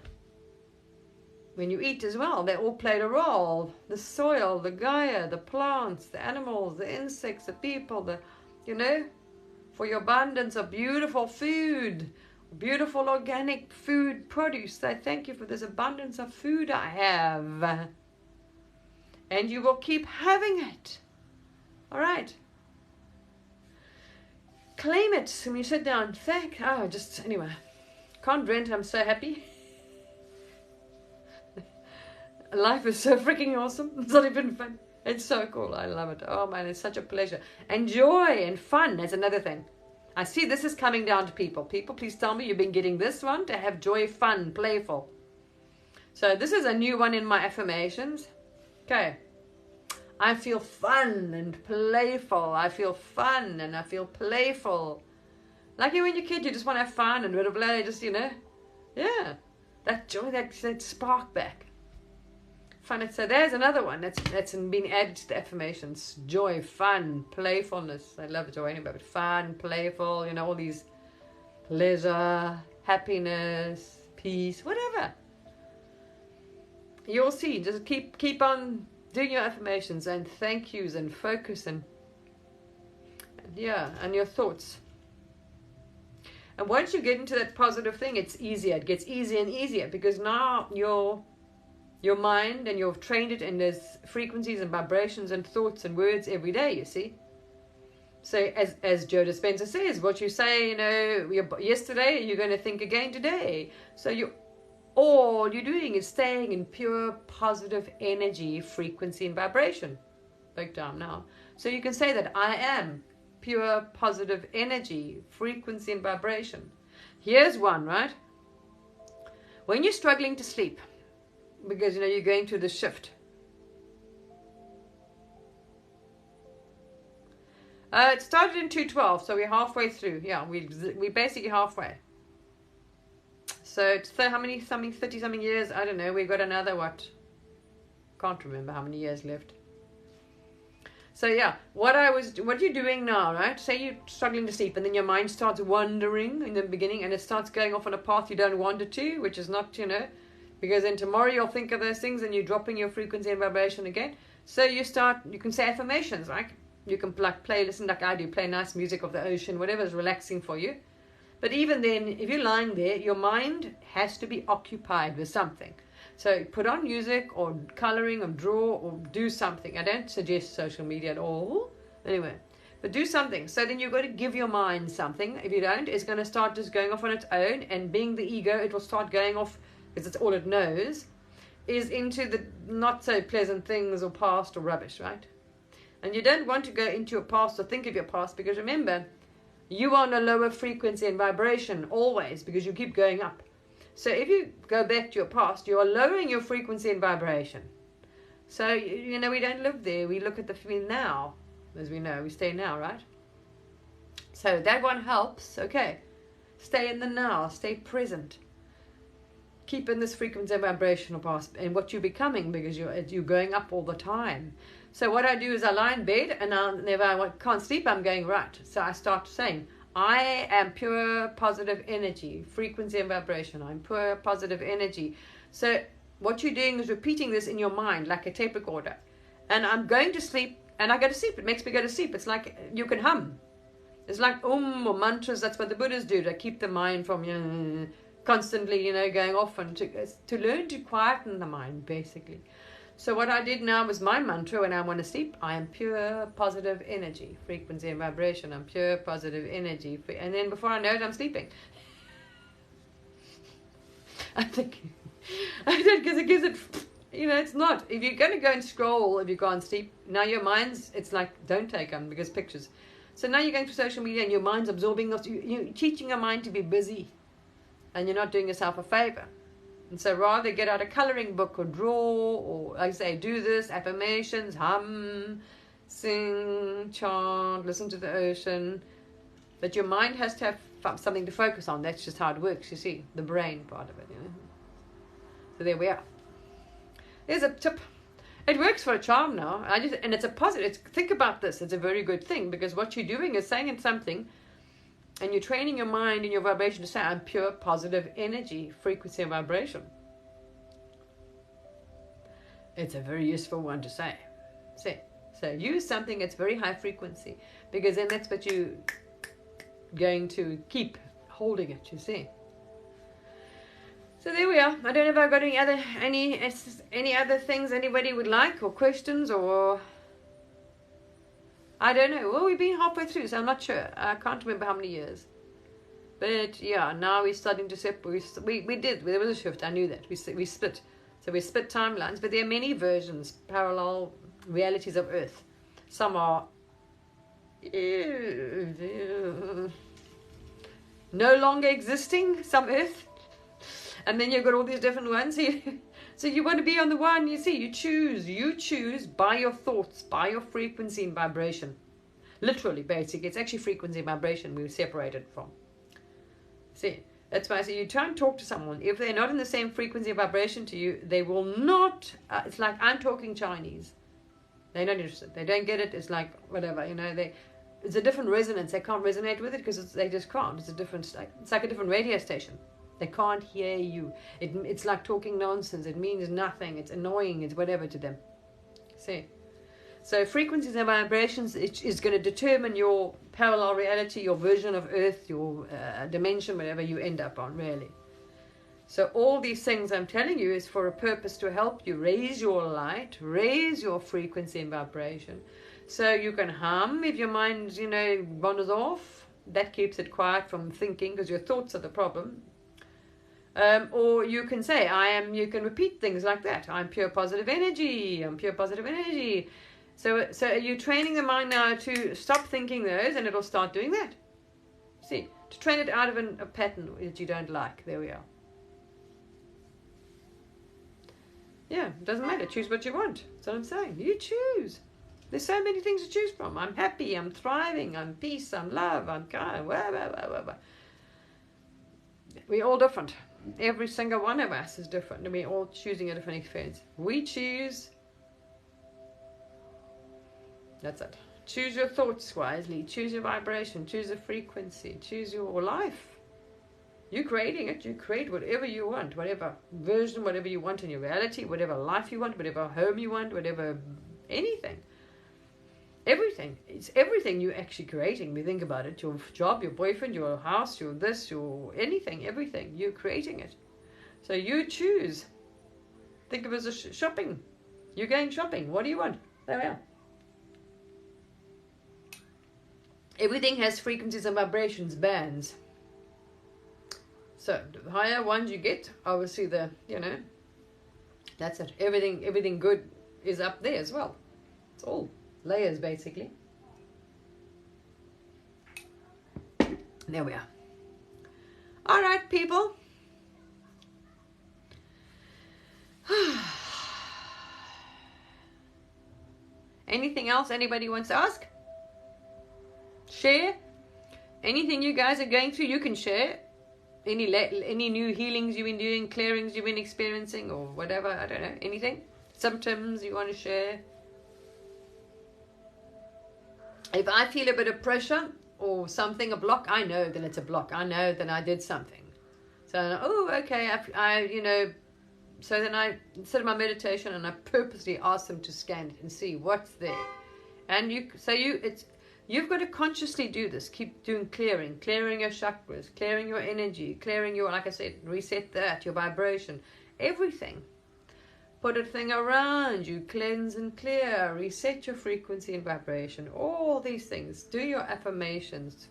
A: When you eat as well, they all played a role. The soil, the Gaia, the plants, the animals, the insects, the people, for your abundance of beautiful food, beautiful organic food produce. I thank you for this abundance of food I have. And you will keep having it. All right. Claim it when you sit down. Anyway. Can't rent, I'm so happy. Life is so freaking awesome. It's not even fun. It's so cool. I love it. Oh man, it's such a pleasure. And joy and fun is another thing. I see this is coming down to people. People, please tell me you've been getting this one to have joy, fun, playful. So this is a new one in my affirmations. Okay. I feel fun and playful. I feel fun and I feel playful. Like when you're a kid, you just want to have fun and blah, blah, just, yeah. That joy, that spark back. Fun. So there's another one that's been added to the affirmations. Joy, fun, playfulness. I love joy anyway, but fun, playful, all these pleasure, happiness, peace, whatever. You'll see. Just keep on doing your affirmations and thank yous and focus and your thoughts. And once you get into that positive thing, it's easier. It gets easier and easier because now your mind and you've trained it in those frequencies and vibrations and thoughts and words every day, you see. So as Joe Dispenza says, what you say, yesterday, you're going to think again today. So all you're doing is staying in pure positive energy, frequency and vibration. Big time now. So you can say that I am pure positive energy, frequency and vibration. Here's one, right? When you're struggling to sleep, because you're going through the shift. It started in 212, so we're halfway through. Yeah, we're basically halfway. So it's 30-something years, I don't know, we've got another, can't remember how many years left. So yeah, what you're doing now, right? Say you're struggling to sleep and then your mind starts wandering in the beginning and it starts going off on a path you don't want it to, which is not, because then tomorrow you'll think of those things and you're dropping your frequency and vibration again. So you can say affirmations, right? You can listen like I do, play nice music of the ocean, whatever is relaxing for you. But even then, if you're lying there, your mind has to be occupied with something. So put on music or coloring or draw or do something. I don't suggest social media at all. Anyway, but do something. So then you've got to give your mind something. If you don't, it's going to start just going off on its own. And being the ego, it will start going off, because it's all it knows, is into the not so pleasant things or past or rubbish, right? And you don't want to go into your past or think of your past, because remember, you are on a lower frequency and vibration always, because you keep going up. So if you go back to your past, you are lowering your frequency and vibration. So, we don't live there. We look at the now, as we know. We stay now, right? So that one helps. Okay. Stay in the now. Stay present. Keep in this frequency and vibrational past and what you're becoming, because you're going up all the time. So what I do is I lie in bed and whenever I can't sleep, I'm going right. So I start saying, I am pure positive energy, frequency and vibration. I'm pure positive energy. So what you're doing is repeating this in your mind like a tape recorder. And I'm going to sleep, and I go to sleep. It makes me go to sleep. It's like you can hum. It's like or mantras. That's what the Buddhas do to keep the mind from constantly, going off, and to learn to quieten the mind, basically. So what I did now was my mantra when I want to sleep. I am pure positive energy, frequency and vibration. I'm pure positive energy. And then before I know it, I'm sleeping. I think, because it gives it, it's not. If you're going to go and scroll, if you can't sleep, now your mind's, it's like, don't take them, because pictures. So now you're going through social media and your mind's absorbing, you're teaching your mind to be busy. and you're not doing yourself a favor. And so rather get out a coloring book or draw, or like I say, do this, affirmations, hum, sing, chant, listen to the ocean. But your mind has to have something to focus on. That's just how it works, you see, the brain part of it. So there we are. There's a tip. It works for a charm now. And it's a positive. Think about this. It's a very good thing, because what you're doing is saying something, and you're training your mind and your vibration to say, I'm pure positive energy, frequency and vibration. It's a very useful one to say. So use something that's very high frequency, because then that's what you're going to keep holding it, you see. So there we are. I don't know if I've got any other things anybody would like, or questions, or I don't know. Well, we've been halfway through, so I'm not sure. I can't remember how many years. But yeah, now we're starting to separate. There was a shift. I knew that. We split. So we split timelines, but there are many versions, parallel realities of Earth. Some are no longer existing, some Earth. And then you've got all these different ones. So you want to be on the one, you see, you choose by your thoughts, by your frequency and vibration. Literally, basically, it's actually frequency and vibration we're separated from. See, that's why I say you try and talk to someone. If they're not in the same frequency and vibration to you, they will not, it's like I'm talking Chinese. They're not interested. They don't get it. It's like, whatever, it's a different resonance. They can't resonate with it because they just can't. It's like a different radio station. They can't hear you. It's like talking nonsense. It means nothing. It's annoying. It's whatever to them. See? So frequencies and vibrations is going to determine your parallel reality, your version of Earth, your dimension, whatever you end up on, really. So all these things I'm telling you is for a purpose to help you raise your light, raise your frequency and vibration. So you can hum if your mind, wanders off. That keeps it quiet from thinking, because your thoughts are the problem. Or you can say, you can repeat things like that. I'm pure positive energy. I'm pure positive energy. So you're training the mind now to stop thinking those, and it'll start doing that. See, to train it out of a pattern that you don't like. There we are. Yeah, it doesn't matter. Choose what you want. That's what I'm saying. You choose. There's so many things to choose from. I'm happy. I'm thriving. I'm peace. I'm love. I'm kind. We're all different. Every single one of us is different, and we're all choosing a different experience. We choose. That's it. Choose your thoughts wisely. Choose your vibration. Choose a frequency. Choose your life. You're creating it. You create whatever you want, whatever version, whatever you want in your reality, whatever life you want, whatever home you want, whatever anything. Everything. It's everything you're actually creating. We think about it. Your job, your boyfriend, your house, your this, your anything, everything. You're creating it. So you choose. Think of it as a shopping. You're going shopping. What do you want? There we are. Everything has frequencies and vibrations, bands. So the higher ones you get, obviously that's it. Everything good is up there as well. It's all layers, basically. There we are. All right, people. Anything else anybody wants to ask? Share. Anything you guys are going through, you can share. Any new healings you've been doing, clearings you've been experiencing, or whatever, I don't know, anything? Symptoms you want to share? If I feel a bit of pressure or something, a block, I know that it's a block. I know that I did something. So, okay, so then I sit in my meditation and I purposely ask them to scan it and see what's there. And you've got to consciously do this. Keep doing clearing your chakras, clearing your energy, clearing your, like I said, reset that, your vibration, everything. Put a thing around you, cleanse and clear, reset your frequency and vibration, all these things. Do your affirmations,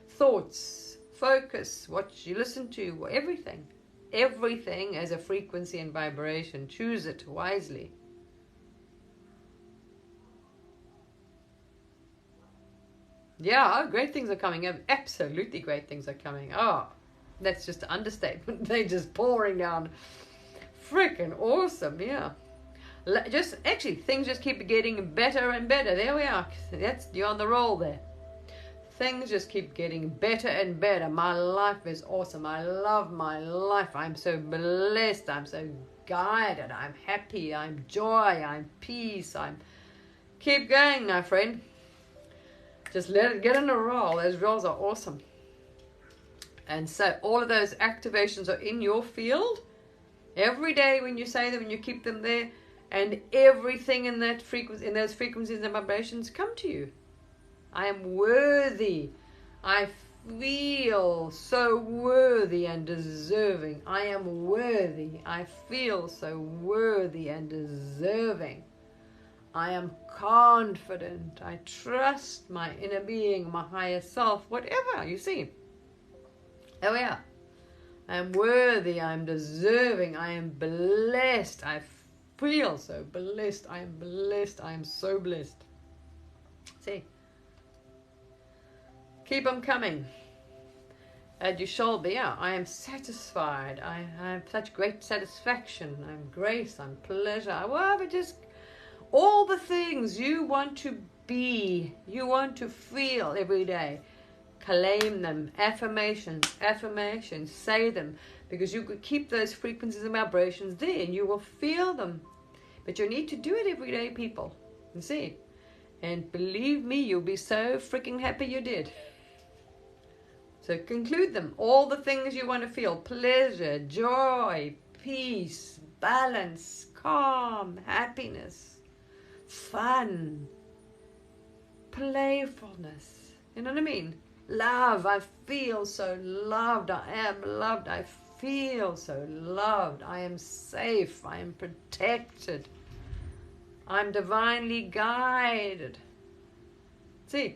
A: thoughts, focus, what you listen to, everything. Everything has a frequency and vibration. Choose it wisely. Yeah, great things are coming up. Absolutely great things are coming. Oh, That's just an understatement. They're just pouring down. Freaking awesome, yeah. Just actually, things just keep getting better and better. There we are. You're on the roll there. Things just keep getting better and better. My life is awesome. I love my life. I'm so blessed. I'm so guided. I'm happy. I'm joy. I'm peace. Keep going now, friend. Just let it get in a roll. Those rolls are awesome. And so all of those activations are in your field. Every day when you say them and you keep them there, and everything in that frequency, in those frequencies and vibrations come to you. I am worthy. I feel so worthy and deserving. I am worthy. I feel so worthy and deserving. I am confident. I trust my inner being, my higher self, whatever, you see. Oh yeah. I am worthy. I am deserving. I am blessed. I feel so blessed. I am blessed. I am so blessed. See. Keep them coming. And you shall be. Yeah, I am satisfied. I have such great satisfaction. I'm grace. I'm pleasure. Well, but just all the things you want to be, you want to feel every day. Claim them. Affirmations. Affirmations. Say them. Because you could keep those frequencies and vibrations there and you will feel them. But you need to do it every day, people. You see. And believe me, you'll be so freaking happy you did. So conclude them. All the things you want to feel. Pleasure, joy, peace, balance, calm, happiness, fun, playfulness. You know what I mean? Love. I feel so loved. I am loved. I feel so loved. I am safe. I am protected. I'm divinely guided. See?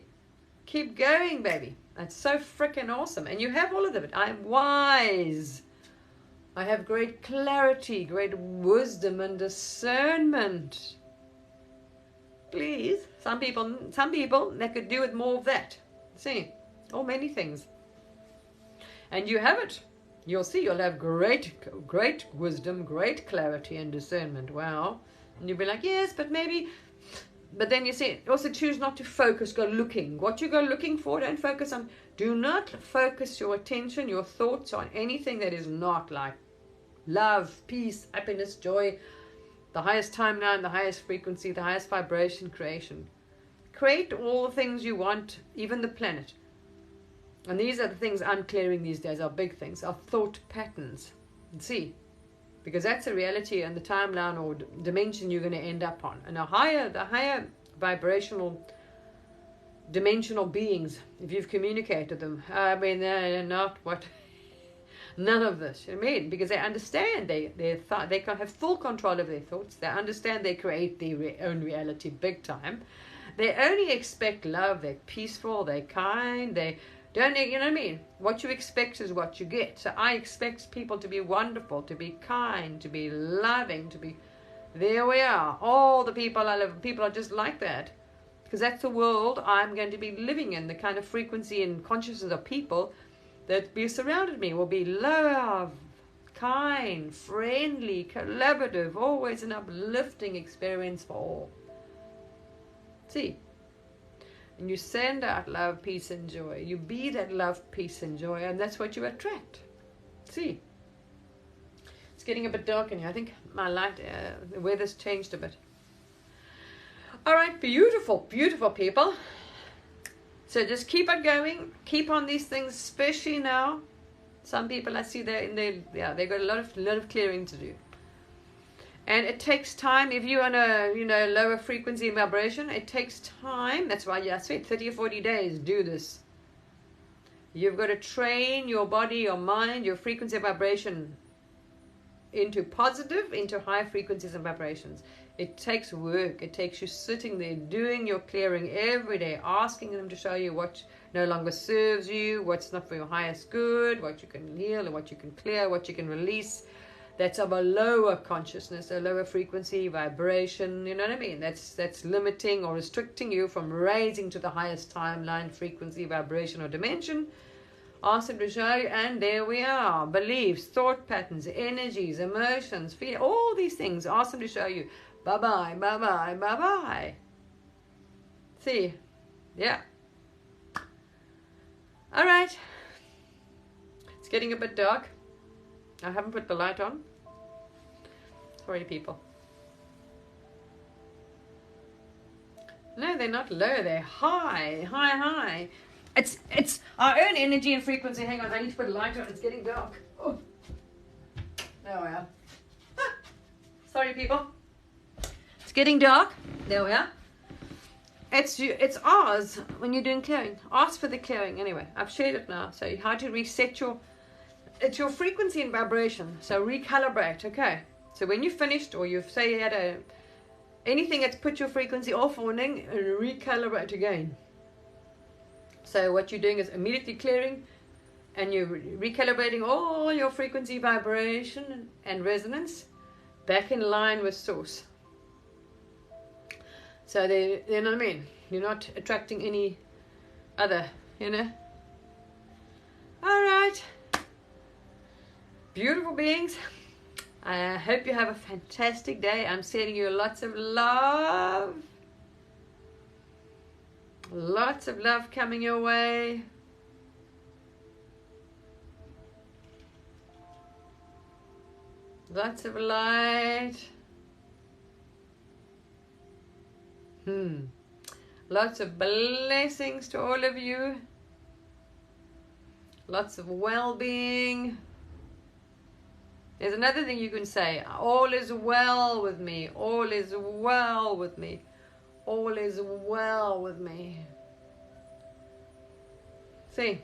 A: Keep going, baby. That's so freaking awesome. And you have all of them. I'm wise. I have great clarity, great wisdom and discernment. Please. Some people, they could do with more of that. See? Or many things. And you have it. You'll see. You'll have great wisdom, great clarity and discernment. Wow. And you'll be like, yes, but maybe... But then you see, also choose not to focus, go looking. What you go looking for, don't focus on. Do not focus your attention, your thoughts on anything that is not like love, peace, happiness, joy, the highest timeline, the highest frequency, the highest vibration creation. Create all the things you want, even the planet. And these are the things I'm clearing these days, are big things, are thought patterns. See? Because that's the reality and the timeline or dimension you're going to end up on. And the higher vibrational, dimensional beings, if you've communicated them, I mean, they're not what, none of this. You know what I mean? Because they understand, they can have full control of their thoughts. They understand they create their own reality big time. They only expect love. They're peaceful. They're kind. They don't, you know what I mean? What you expect is what you get. So I expect people to be wonderful, to be kind, to be loving, to be... There we are. All the people I love, people are just like that. Because that's the world I'm going to be living in. The kind of frequency and consciousness of people that be surrounded me will be love, kind, friendly, collaborative, always an uplifting experience for all. See? And you send out love, peace, and joy. You be that love, peace, and joy, and that's what you attract. See? It's getting a bit dark in here. I think my light, the weather's changed a bit. All right, beautiful, beautiful people. So just keep on going. Keep on these things, especially now. Some people I see they've got a lot of clearing to do. And it takes time. If you're on a lower frequency and vibration, it takes time. That's why I said 30 or 40 days, do this. You've got to train your body, your mind, your frequency and vibration into positive, into high frequencies and vibrations. It takes work. It takes you sitting there, doing your clearing every day, asking them to show you what no longer serves you, what's not for your highest good, what you can heal, and what you can clear, what you can release. That's of a lower consciousness, a lower frequency, vibration, you know what I mean? That's limiting or restricting you from raising to the highest timeline, frequency, vibration, or dimension, Ask them to show you, and there we are. Beliefs, thought patterns, energies, emotions, fear, all these things. Ask them to show you. Bye-bye, bye-bye, bye-bye. See? Yeah. All right. It's getting a bit dark. I haven't put the light on. Sorry, people. No, they're not low. They're high, high, high. It's our own energy and frequency. Hang on, I need to put a light on. It's getting dark. Oh. There we are. Ah. Sorry, people. It's getting dark. There we are. It's ours when you're doing clearing. Ask for the clearing. Anyway, I've shared it now. So how to reset it's your frequency and vibration. So recalibrate. Okay. So when you're finished, or you've say you had anything that's put your frequency off warning, recalibrate again. So what you're doing is immediately clearing, and you're recalibrating all your frequency, vibration, and resonance back in line with source. So you know what I mean? You're not attracting any other, you know? All right. Beautiful beings. I hope you have a fantastic day. I'm sending you lots of love. Lots of love coming your way. Lots of light. Lots of blessings to all of you. Lots of well-being. There's another thing you can say. All is well with me. All is well with me. All is well with me. See?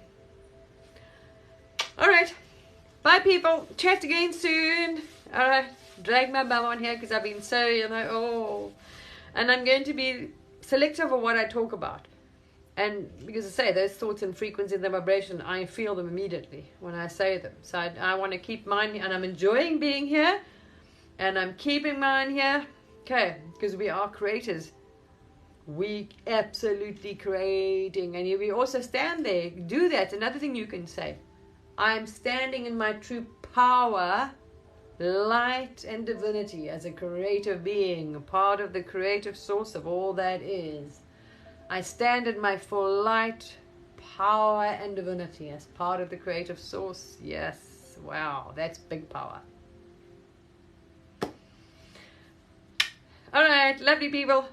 A: All right. Bye, people. Chat again soon. All right. Drag my bum on here because I've been so, and I'm going to be selective of what I talk about. And because I say those thoughts and frequencies and the vibration, I feel them immediately when I say them. So I want to keep mine, and I'm enjoying being here, and I'm keeping mine here. Okay, because we are creators. We absolutely creating, and we also stand there. Do that. Another thing you can say. I'm standing in my true power, light, and divinity as a creative being, a part of the creative source of all that is. I stand in my full light, power, and divinity as part of the creative source. Yes. Wow. That's big power. All right. Lovely people.